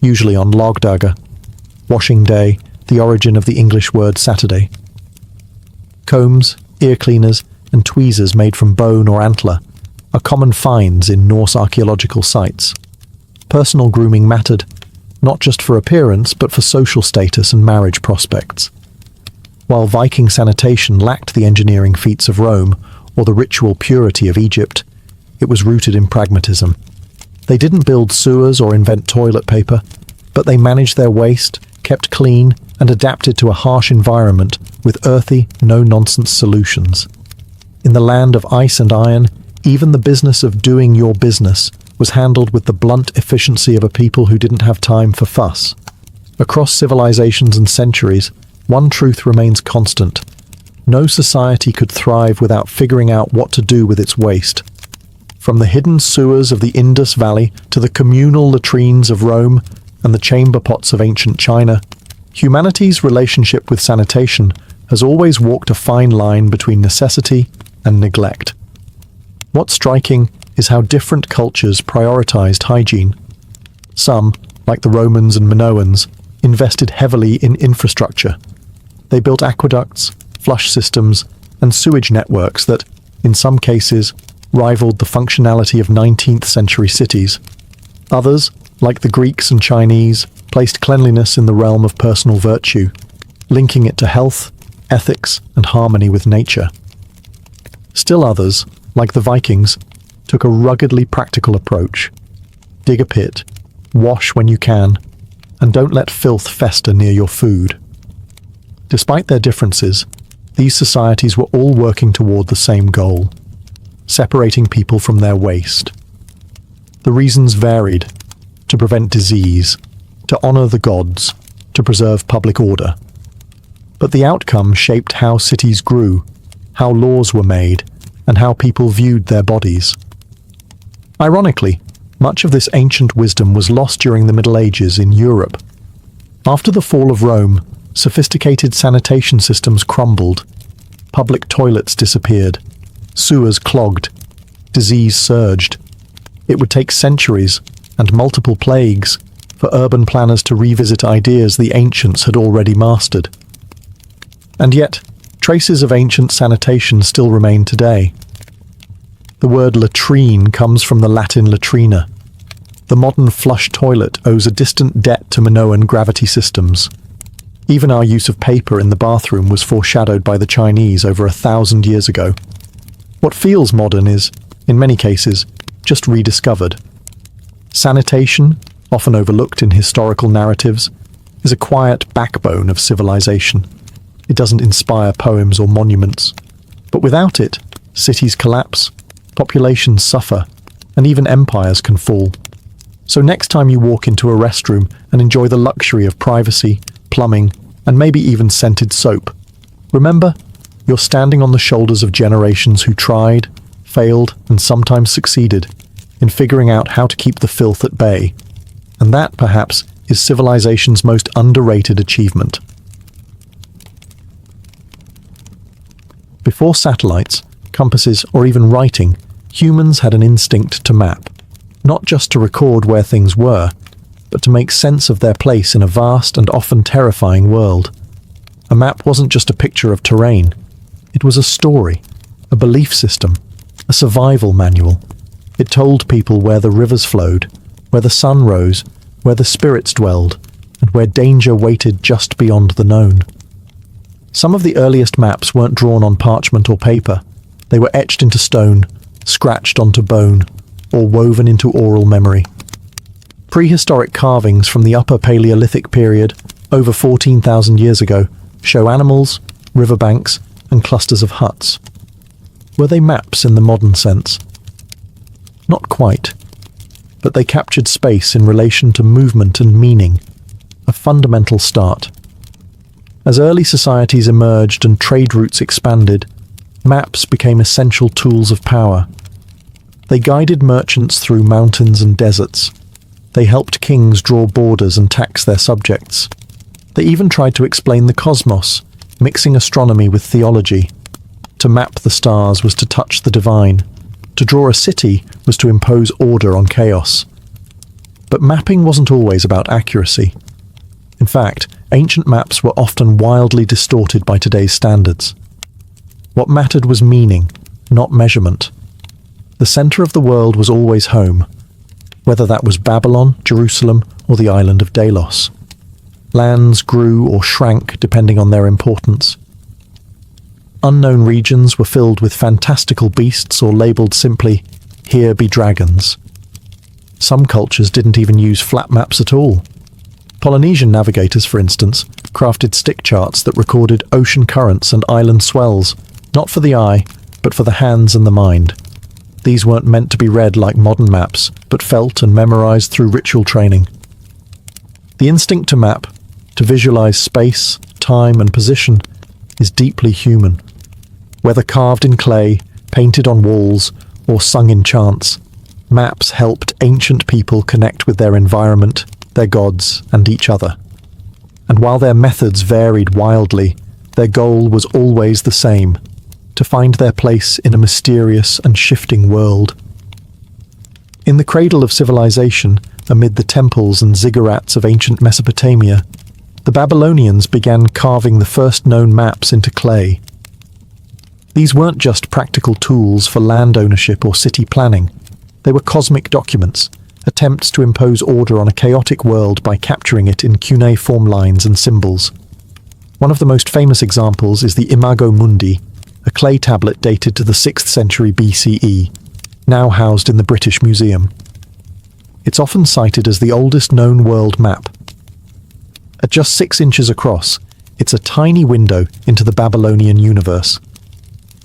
usually on lagdaga, washing day, the origin of the English word Saturday. Combs, ear cleaners, and tweezers made from bone or antler are common finds in Norse archaeological sites. Personal grooming mattered, not just for appearance but for social status and marriage prospects. While Viking sanitation lacked the engineering feats of Rome or the ritual purity of Egypt, it was rooted in pragmatism. They didn't build sewers or invent toilet paper, but they managed their waste, kept clean, and adapted to a harsh environment with earthy, no-nonsense solutions. In the land of ice and iron, even the business of doing your business was handled with the blunt efficiency of a people who didn't have time for fuss. Across civilizations and centuries, one truth remains constant. No society could thrive without figuring out what to do with its waste. From the hidden sewers of the Indus Valley to the communal latrines of Rome and the chamber pots of ancient China, humanity's relationship with sanitation has always walked a fine line between necessity and neglect. What's striking is how different cultures prioritized hygiene. Some, like the Romans and Minoans, invested heavily in infrastructure. They built aqueducts, flush systems, and sewage networks that, in some cases, rivaled the functionality of 19th century cities. Others, like the Greeks and Chinese, placed cleanliness in the realm of personal virtue, linking it to health, ethics, and harmony with nature. Still others, like the Vikings, took a ruggedly practical approach. Dig a pit, wash when you can, and don't let filth fester near your food. Despite their differences, these societies were all working toward the same goal: separating people from their waste. The reasons varied: to prevent disease, to honor the gods, to preserve public order. But the outcome shaped how cities grew, how laws were made, and how people viewed their bodies. Ironically, much of this ancient wisdom was lost during the Middle Ages in Europe. After the fall of Rome, sophisticated sanitation systems crumbled, public toilets disappeared, sewers clogged, disease surged. It would take centuries and multiple plagues for urban planners to revisit ideas the ancients had already mastered. And yet, traces of ancient sanitation still remain today. The word latrine comes from the Latin latrina. The modern flush toilet owes a distant debt to Minoan gravity systems. Even our use of paper in the bathroom was foreshadowed by the Chinese over 1,000 years ago. What feels modern is, in many cases, just rediscovered. Sanitation, often overlooked in historical narratives, is a quiet backbone of civilization. It doesn't inspire poems or monuments. But without it, cities collapse, populations suffer, and even empires can fall. So next time you walk into a restroom and enjoy the luxury of privacy, plumbing, and maybe even scented soap, remember, you're standing on the shoulders of generations who tried, failed, and sometimes succeeded in figuring out how to keep the filth at bay. And that, perhaps, is civilization's most underrated achievement. Before satellites, compasses, or even writing, humans had an instinct to map, not just to record where things were, but to make sense of their place in a vast and often terrifying world. A map wasn't just a picture of terrain. It was a story, a belief system, a survival manual. It told people where the rivers flowed, where the sun rose, where the spirits dwelled, and where danger waited just beyond the known. Some of the earliest maps weren't drawn on parchment or paper. They were etched into stone, scratched onto bone, or woven into oral memory. Prehistoric carvings from the Upper Paleolithic period, over 14,000 years ago, show animals, riverbanks, and clusters of huts. Were they maps in the modern sense? Not quite, but they captured space in relation to movement and meaning, a fundamental start. As early societies emerged and trade routes expanded, maps became essential tools of power. They guided merchants through mountains and deserts, They helped kings draw borders and tax their subjects. They even tried to explain the cosmos, mixing astronomy with theology. To map the stars was to touch the divine. To draw a city was to impose order on chaos. But mapping wasn't always about accuracy. In fact, ancient maps were often wildly distorted by today's standards. What mattered was meaning, not measurement. The center of the world was always home, whether that was Babylon, Jerusalem, or the island of Delos. Lands grew or shrank depending on their importance. Unknown regions were filled with fantastical beasts or labeled simply, "Here be dragons." Some cultures didn't even use flat maps at all. Polynesian navigators, for instance, crafted stick charts that recorded ocean currents and island swells, not for the eye, but for the hands and the mind. These weren't meant to be read like modern maps, but felt and memorized through ritual training. The instinct to map, to visualize space, time, and position, is deeply human. Whether carved in clay, painted on walls, or sung in chants, maps helped ancient people connect with their environment, their gods, and each other. And while their methods varied wildly, their goal was always the same: to find their place in a mysterious and shifting world. In the cradle of civilization, amid the temples and ziggurats of ancient Mesopotamia, the Babylonians began carving the first known maps into clay. These weren't just practical tools for land ownership or city planning. They were cosmic documents, attempts to impose order on a chaotic world by capturing it in cuneiform lines and symbols. One of the most famous examples is the Imago Mundi, a clay tablet dated to the 6th century BCE, now housed in the British Museum. It's often cited as the oldest known world map. At just 6 inches across, it's a tiny window into the Babylonian universe.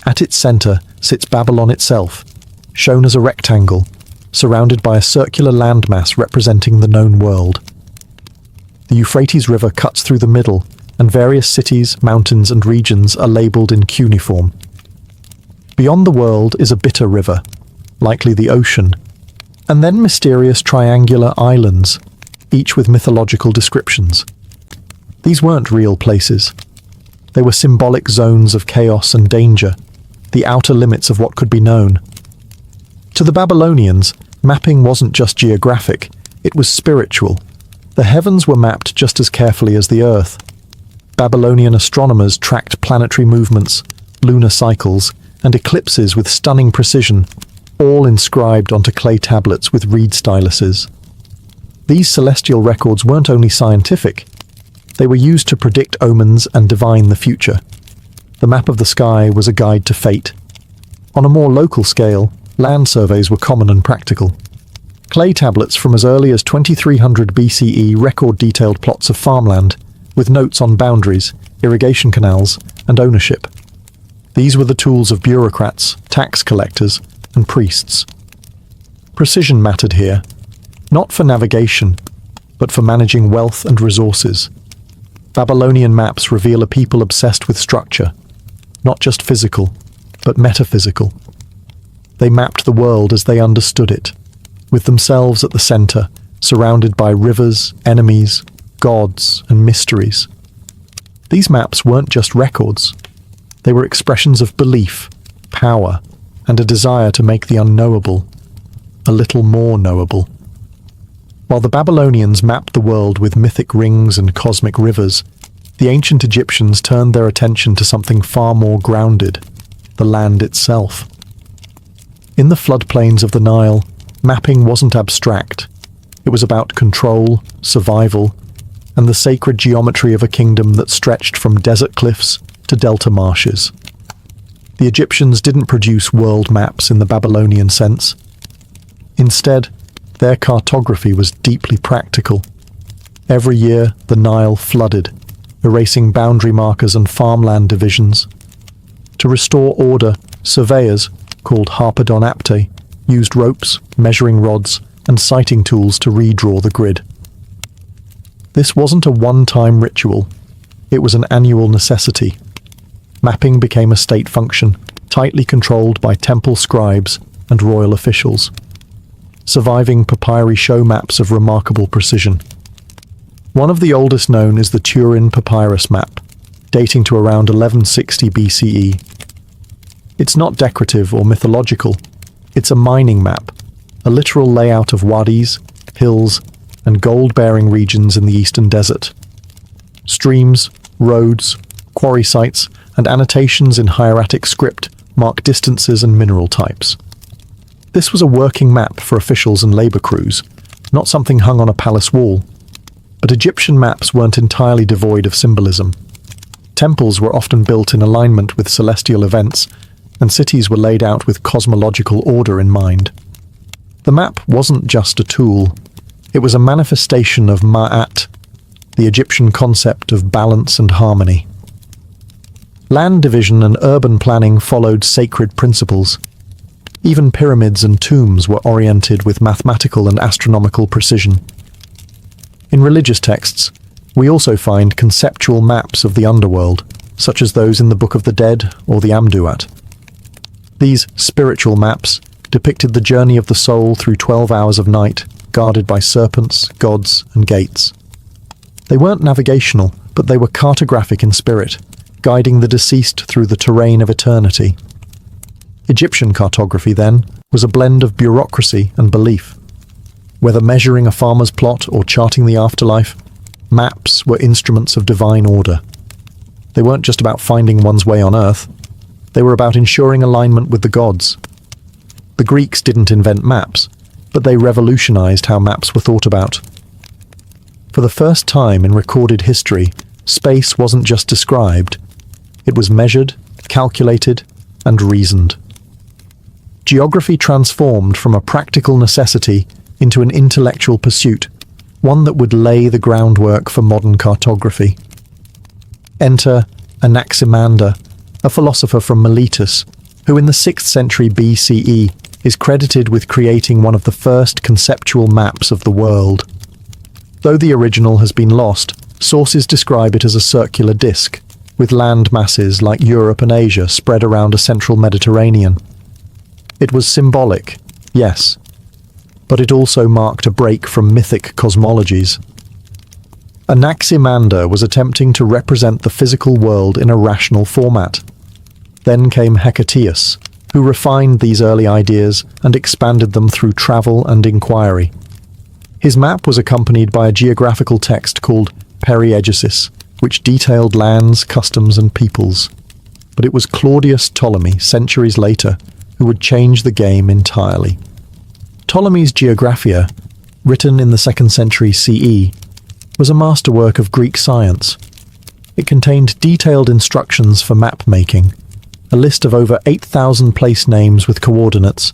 At its center sits Babylon itself, shown as a rectangle, surrounded by a circular landmass representing the known world. The Euphrates River cuts through the middle, and various cities, mountains, and regions are labeled in cuneiform. Beyond the world is a bitter river, likely the ocean, and then mysterious triangular islands, each with mythological descriptions. These weren't real places. They were symbolic zones of chaos and danger, the outer limits of what could be known. To the Babylonians, mapping wasn't just geographic, it was spiritual. The heavens were mapped just as carefully as the earth. Babylonian astronomers tracked planetary movements, lunar cycles, and eclipses with stunning precision, all inscribed onto clay tablets with reed styluses. These celestial records weren't only scientific, they were used to predict omens and divine the future. The map of the sky was a guide to fate. On a more local scale, land surveys were common and practical. Clay tablets from as early as 2300 BCE record detailed plots of farmland, with notes on boundaries, irrigation canals, and ownership. These were the tools of bureaucrats, tax collectors, and priests. Precision mattered here, not for navigation, but for managing wealth and resources. Babylonian maps reveal a people obsessed with structure, not just physical, but metaphysical. They mapped the world as they understood it, with themselves at the center, surrounded by rivers, enemies, gods, and mysteries. These maps weren't just records. They were expressions of belief, power, and a desire to make the unknowable a little more knowable. While the Babylonians mapped the world with mythic rings and cosmic rivers, the ancient Egyptians turned their attention to something far more grounded, the land itself. In the floodplains of the Nile, mapping wasn't abstract. It was about control, survival, and the sacred geometry of a kingdom that stretched from desert cliffs to delta marshes. The Egyptians didn't produce world maps in the Babylonian sense. Instead, their cartography was deeply practical. Every year, the Nile flooded, erasing boundary markers and farmland divisions. To restore order, surveyors, called harpedonapte, used ropes, measuring rods, and sighting tools to redraw the grid. This wasn't a one-time ritual. It was an annual necessity. Mapping became a state function, tightly controlled by temple scribes and royal officials. surviving papyri show maps of remarkable precision. One of the oldest known is the Turin Papyrus map, dating to around 1160 BCE. It's not decorative or mythological, it's a mining map, a literal layout of wadis, hills, and gold-bearing regions in the eastern desert. Streams, roads, quarry sites, and annotations in hieratic script mark distances and mineral types. This was a working map for officials and labor crews, not something hung on a palace wall. But Egyptian maps weren't entirely devoid of symbolism. Temples were often built in alignment with celestial events, and cities were laid out with cosmological order in mind. The map wasn't just a tool, it was a manifestation of Ma'at, the Egyptian concept of balance and harmony. Land division and urban planning followed sacred principles. Even pyramids and tombs were oriented with mathematical and astronomical precision. In religious texts, we also find conceptual maps of the underworld, such as those in the Book of the Dead or the Amduat. These spiritual maps depicted the journey of the soul through 12 hours of night, guarded by serpents, gods, and gates. They weren't navigational, but they were cartographic in spirit, guiding the deceased through the terrain of eternity. Egyptian cartography, then, was a blend of bureaucracy and belief. Whether measuring a farmer's plot or charting the afterlife, maps were instruments of divine order. They weren't just about finding one's way on Earth. They were about ensuring alignment with the gods. The Greeks didn't invent maps, but they revolutionized how maps were thought about. For the first time in recorded history, space wasn't just described. It was measured, calculated, and reasoned. Geography transformed from a practical necessity into an intellectual pursuit, one that would lay the groundwork for modern cartography. Enter Anaximander, a philosopher from Miletus, who in the 6th century BCE is credited with creating one of the first conceptual maps of the world. Though the original has been lost, sources describe it as a circular disk, with land masses like Europe and Asia spread around a central Mediterranean. It was symbolic, yes, but it also marked a break from mythic cosmologies. Anaximander was attempting to represent the physical world in a rational format. Then came Hecataeus, who refined these early ideas and expanded them through travel and inquiry. His map was accompanied by a geographical text called Periegesis, which detailed lands, customs, and peoples. But it was Claudius Ptolemy, centuries later, who would change the game entirely. Ptolemy's Geographia, written in the 2nd century CE, was a masterwork of Greek science. It contained detailed instructions for map-making, a list of over 8,000 place names with coordinates,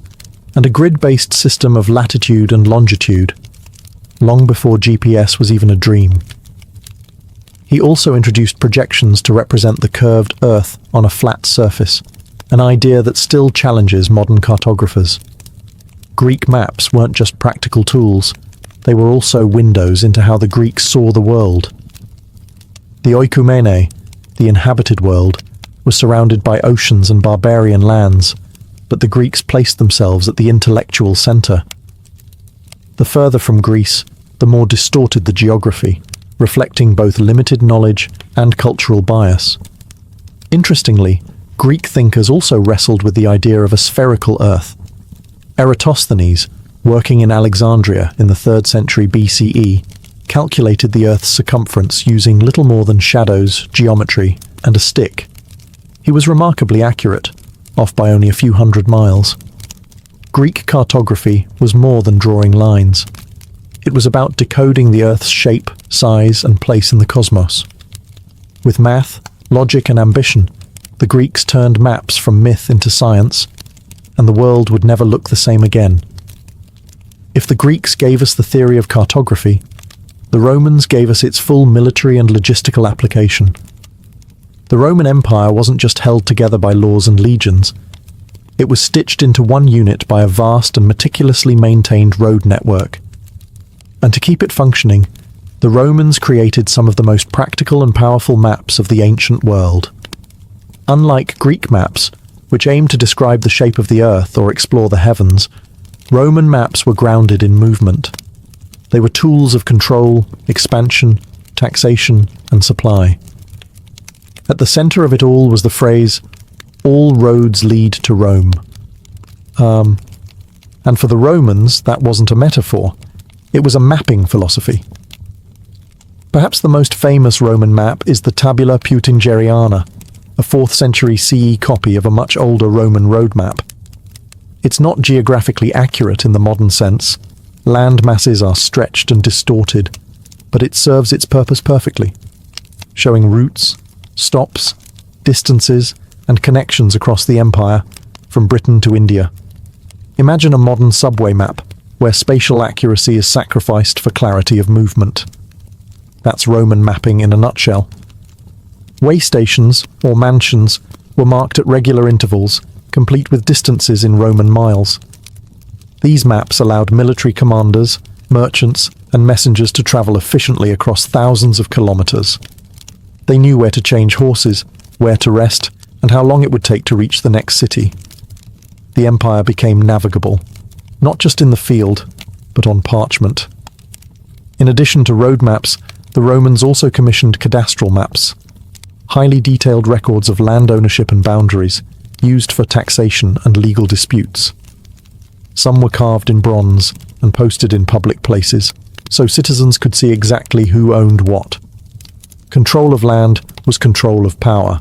and a grid-based system of latitude and longitude, long before GPS was even a dream. He also introduced projections to represent the curved Earth on a flat surface, an idea that still challenges modern cartographers. Greek maps weren't just practical tools, they were also windows into how the Greeks saw the world. The oikoumene, the inhabited world, was surrounded by oceans and barbarian lands, but the Greeks placed themselves at the intellectual center. The further from Greece, the more distorted the geography, reflecting both limited knowledge and cultural bias. Interestingly, Greek thinkers also wrestled with the idea of a spherical Earth. Eratosthenes, working in Alexandria in the 3rd century BCE, calculated the Earth's circumference using little more than shadows, geometry, and a stick. He was remarkably accurate, off by only a few hundred miles. Greek cartography was more than drawing lines. It was about decoding the Earth's shape, size, and place in the cosmos. With math, logic, and ambition, the Greeks turned maps from myth into science, and the world would never look the same again. If the Greeks gave us the theory of cartography, the Romans gave us its full military and logistical application. The Roman Empire wasn't just held together by laws and legions. It was stitched into one unit by a vast and meticulously maintained road network. And to keep it functioning, the Romans created some of the most practical and powerful maps of the ancient world. Unlike Greek maps, which aimed to describe the shape of the Earth or explore the heavens, Roman maps were grounded in movement. They were tools of control, expansion, taxation, and supply. At the center of it all was the phrase, "All roads lead to Rome." And for the Romans, that wasn't a metaphor. It was a mapping philosophy. Perhaps the most famous Roman map is the Tabula Peutingeriana, a 4th century CE copy of a much older Roman road map. It's not geographically accurate in the modern sense. Land masses are stretched and distorted, but it serves its purpose perfectly, showing routes, stops, distances, and connections across the empire, from Britain to India. Imagine a modern subway map, where spatial accuracy is sacrificed for clarity of movement. That's Roman mapping in a nutshell. Way stations, or mansions, were marked at regular intervals, complete with distances in Roman miles. These maps allowed military commanders, merchants, and messengers to travel efficiently across thousands of kilometers. They knew where to change horses, where to rest, and how long it would take to reach the next city. The empire became navigable, not just in the field, but on parchment. In addition to road maps, the Romans also commissioned cadastral maps, highly detailed records of land ownership and boundaries, used for taxation and legal disputes. Some were carved in bronze and posted in public places, so citizens could see exactly who owned what. Control of land was control of power,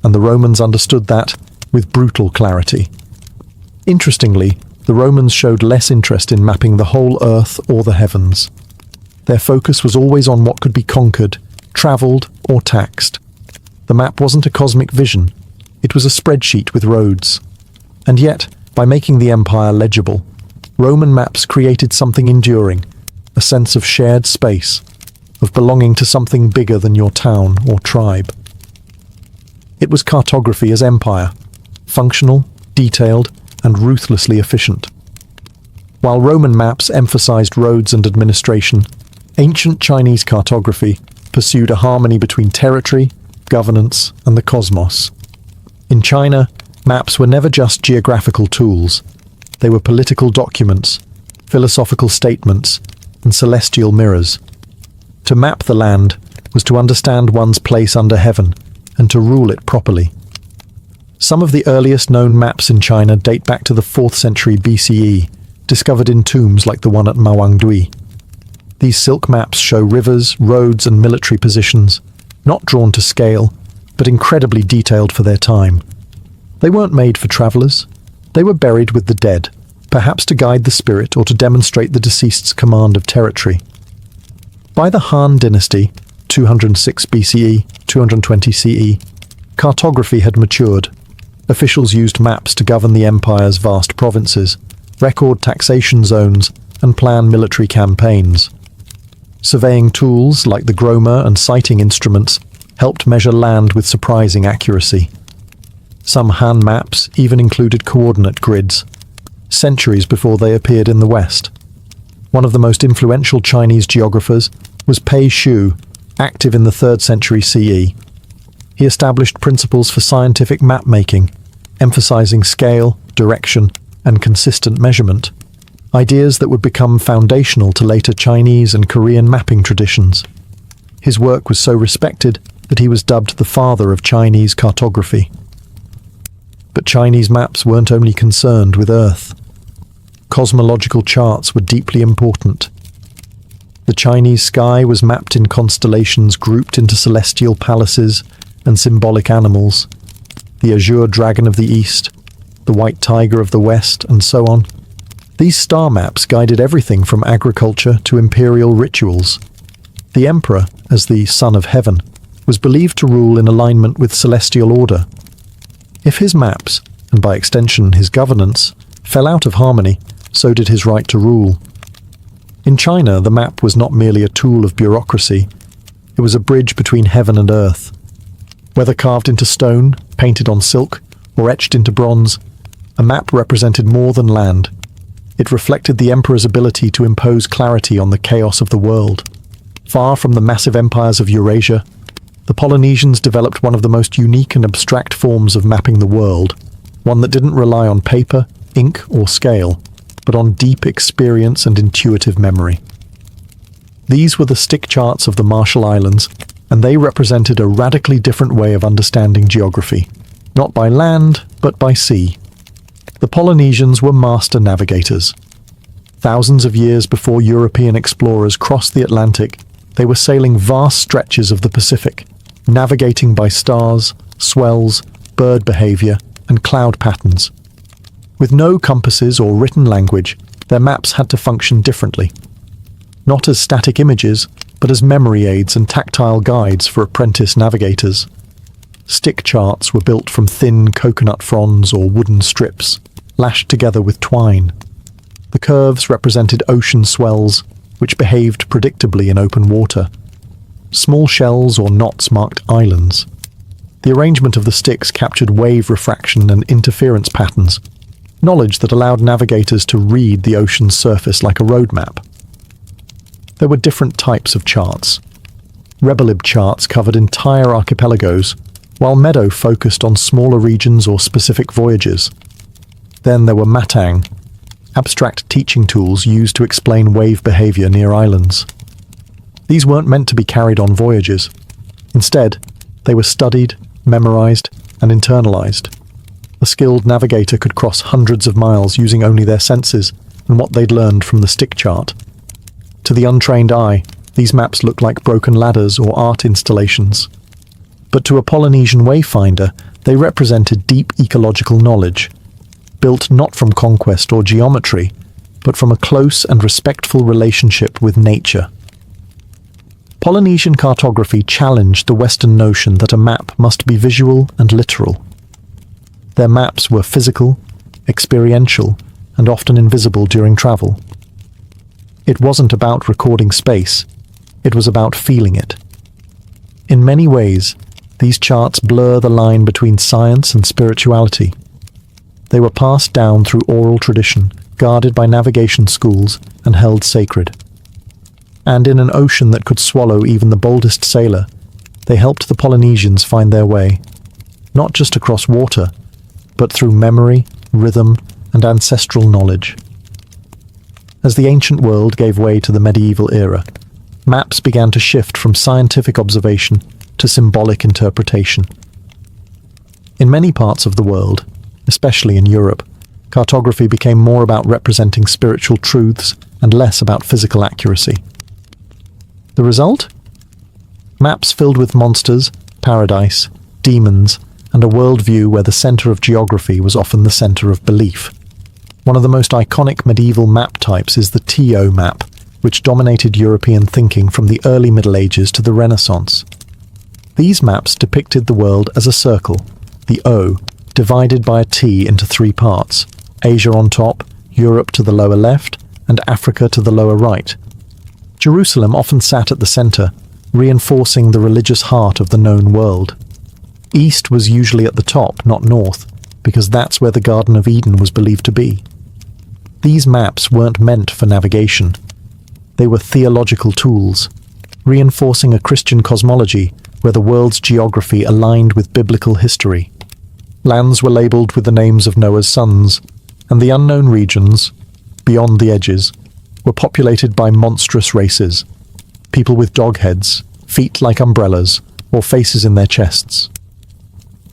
and the Romans understood that with brutal clarity. Interestingly, the Romans showed less interest in mapping the whole earth or the heavens. Their focus was always on what could be conquered, travelled, or taxed. The map wasn't a cosmic vision, it was a spreadsheet with roads. And yet, by making the empire legible, Roman maps created something enduring, a sense of shared space, of belonging to something bigger than your town or tribe. It was cartography as empire, functional, detailed, and ruthlessly efficient. While Roman maps emphasized roads and administration, ancient Chinese cartography pursued a harmony between territory, governance, and the cosmos. In China, maps were never just geographical tools. They were political documents, philosophical statements, and celestial mirrors. To map the land was to understand one's place under heaven and to rule it properly. Some of the earliest known maps in China date back to the 4th century BCE, discovered in tombs like the one at Mawangdui. These silk maps show rivers, roads, and military positions, not drawn to scale, but incredibly detailed for their time. They weren't made for travelers. They were buried with the dead, perhaps to guide the spirit or to demonstrate the deceased's command of territory. By the Han dynasty, 206 BCE, 220 CE, cartography had matured. Officials used maps to govern the empire's vast provinces, record taxation zones, and plan military campaigns. Surveying tools like the groma and sighting instruments helped measure land with surprising accuracy. Some Han maps even included coordinate grids, centuries before they appeared in the West. One of the most influential Chinese geographers was Pei Shu, active in the 3rd century CE. He established principles for scientific map-making, emphasizing scale, direction, and consistent measurement, ideas that would become foundational to later Chinese and Korean mapping traditions. His work was so respected that he was dubbed the father of Chinese cartography. But Chinese maps weren't only concerned with Earth. Cosmological charts were deeply important. The Chinese sky was mapped in constellations grouped into celestial palaces and symbolic animals, the azure dragon of the east, the white tiger of the west, and so on. These star maps guided everything from agriculture to imperial rituals. The emperor, as the son of heaven, was believed to rule in alignment with celestial order. If his maps, and by extension his governance, fell out of harmony, so did his right to rule. In China, the map was not merely a tool of bureaucracy, it was a bridge between heaven and earth. Whether carved into stone, painted on silk, or etched into bronze, a map represented more than land. It reflected the emperor's ability to impose clarity on the chaos of the world. Far from the massive empires of Eurasia, the Polynesians developed one of the most unique and abstract forms of mapping the world, one that didn't rely on paper, ink, or scale, but on deep experience and intuitive memory. These were the stick charts of the Marshall Islands, and they represented a radically different way of understanding geography, not by land, but by sea. The Polynesians were master navigators. Thousands of years before European explorers crossed the Atlantic, they were sailing vast stretches of the Pacific, navigating by stars, swells, bird behavior, and cloud patterns. With no compasses or written language, their maps had to function differently. Not as static images, but as memory aids and tactile guides for apprentice navigators. Stick charts were built from thin coconut fronds or wooden strips, lashed together with twine. The curves represented ocean swells, which behaved predictably in open water. Small shells or knots marked islands. The arrangement of the sticks captured wave refraction and interference patterns, knowledge that allowed navigators to read the ocean's surface like a road map. There were different types of charts. Rebelib charts covered entire archipelagos, while Meadow focused on smaller regions or specific voyages. Then there were matang, abstract teaching tools used to explain wave behavior near islands. These weren't meant to be carried on voyages. Instead, they were studied, memorized, and internalized. A skilled navigator could cross hundreds of miles using only their senses and what they'd learned from the stick chart. To the untrained eye, these maps looked like broken ladders or art installations. But to a Polynesian wayfinder, they represented deep ecological knowledge, built not from conquest or geometry, but from a close and respectful relationship with nature. Polynesian cartography challenged the Western notion that a map must be visual and literal. Their maps were physical, experiential, and often invisible during travel. It wasn't about recording space, it was about feeling it. In many ways, these charts blur the line between science and spirituality. They were passed down through oral tradition, guarded by navigation schools, and held sacred. And in an ocean that could swallow even the boldest sailor, they helped the Polynesians find their way, not just across water, but through memory, rhythm, and ancestral knowledge. As the ancient world gave way to the medieval era, maps began to shift from scientific observation to symbolic interpretation. In many parts of the world, especially in Europe, cartography became more about representing spiritual truths and less about physical accuracy. The result? Maps filled with monsters, paradise, demons, and a worldview where the center of geography was often the center of belief. One of the most iconic medieval map types is the TO map, which dominated European thinking from the early Middle Ages to the Renaissance. These maps depicted the world as a circle, the O, divided by a T into three parts, Asia on top, Europe to the lower left, and Africa to the lower right. Jerusalem often sat at the center, reinforcing the religious heart of the known world. East was usually at the top, not north, because that's where the Garden of Eden was believed to be. These maps weren't meant for navigation. They were theological tools, reinforcing a Christian cosmology where the world's geography aligned with biblical history. Lands were labelled with the names of Noah's sons, and the unknown regions, beyond the edges, were populated by monstrous races, people with dog heads, feet like umbrellas, or faces in their chests.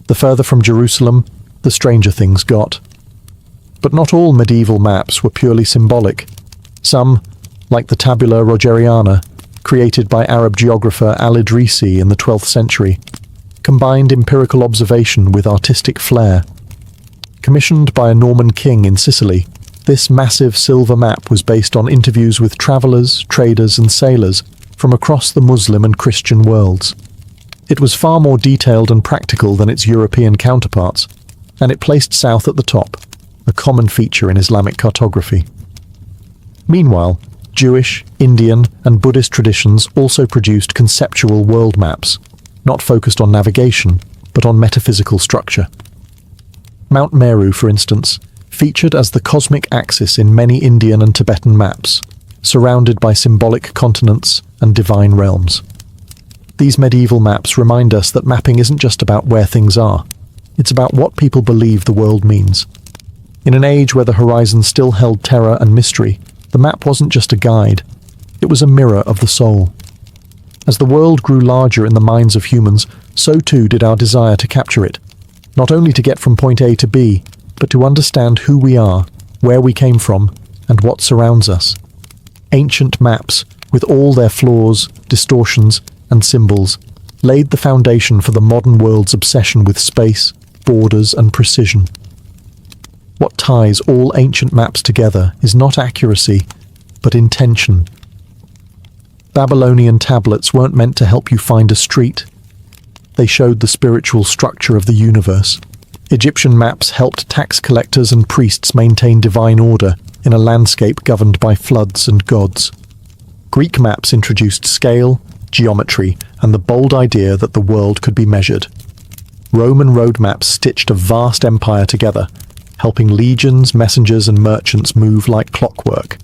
The further from Jerusalem, the stranger things got. But not all medieval maps were purely symbolic. Some, like the Tabula Rogeriana, created by Arab geographer al-Idrisi in the 12th century, combined empirical observation with artistic flair. Commissioned by a Norman king in Sicily, this massive silver map was based on interviews with travelers, traders, and sailors from across the Muslim and Christian worlds. It was far more detailed and practical than its European counterparts, and it placed south at the top, a common feature in Islamic cartography. Meanwhile, Jewish, Indian, and Buddhist traditions also produced conceptual world maps, not focused on navigation, but on metaphysical structure. Mount Meru, for instance, featured as the cosmic axis in many Indian and Tibetan maps, surrounded by symbolic continents and divine realms. These medieval maps remind us that mapping isn't just about where things are, it's about what people believe the world means. In an age where the horizon still held terror and mystery, the map wasn't just a guide, it was a mirror of the soul. As the world grew larger in the minds of humans, so too did our desire to capture it, not only to get from point A to B, but to understand who we are, where we came from, and what surrounds us. Ancient maps, with all their flaws, distortions, and symbols, laid the foundation for the modern world's obsession with space, borders, and precision. What ties all ancient maps together is not accuracy, but intention. Babylonian tablets weren't meant to help you find a street. They showed the spiritual structure of the universe. Egyptian maps helped tax collectors and priests maintain divine order in a landscape governed by floods and gods. Greek maps introduced scale, geometry, and the bold idea that the world could be measured. Roman road maps stitched a vast empire together, helping legions, messengers, and merchants move like clockwork.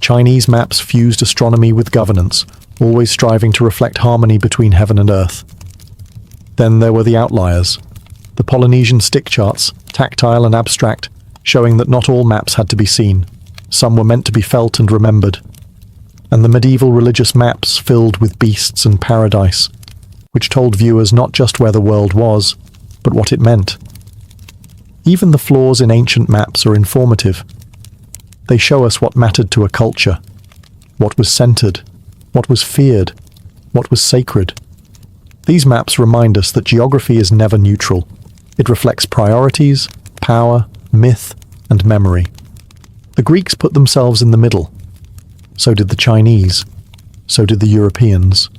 Chinese maps fused astronomy with governance, always striving to reflect harmony between heaven and earth. Then there were the outliers. The Polynesian stick charts, tactile and abstract, showing that not all maps had to be seen. Some were meant to be felt and remembered. And the medieval religious maps filled with beasts and paradise, which told viewers not just where the world was, but what it meant. Even the flaws in ancient maps are informative. They show us what mattered to a culture, what was centered, what was feared, what was sacred. These maps remind us that geography is never neutral. It reflects priorities, power, myth, and memory. The Greeks put themselves in the middle. So did the Chinese. So did the Europeans.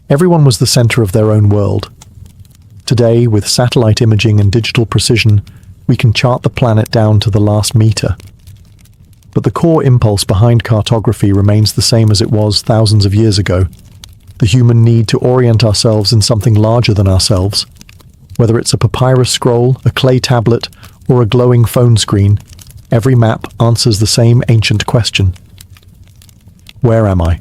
Everyone was the center of their own world. Today, with satellite imaging and digital precision, we can chart the planet down to the last meter. But the core impulse behind cartography remains the same as it was thousands of years ago. The human need to orient ourselves in something larger than ourselves. Whether it's a papyrus scroll, a clay tablet, or a glowing phone screen, every map answers the same ancient question. Where am I?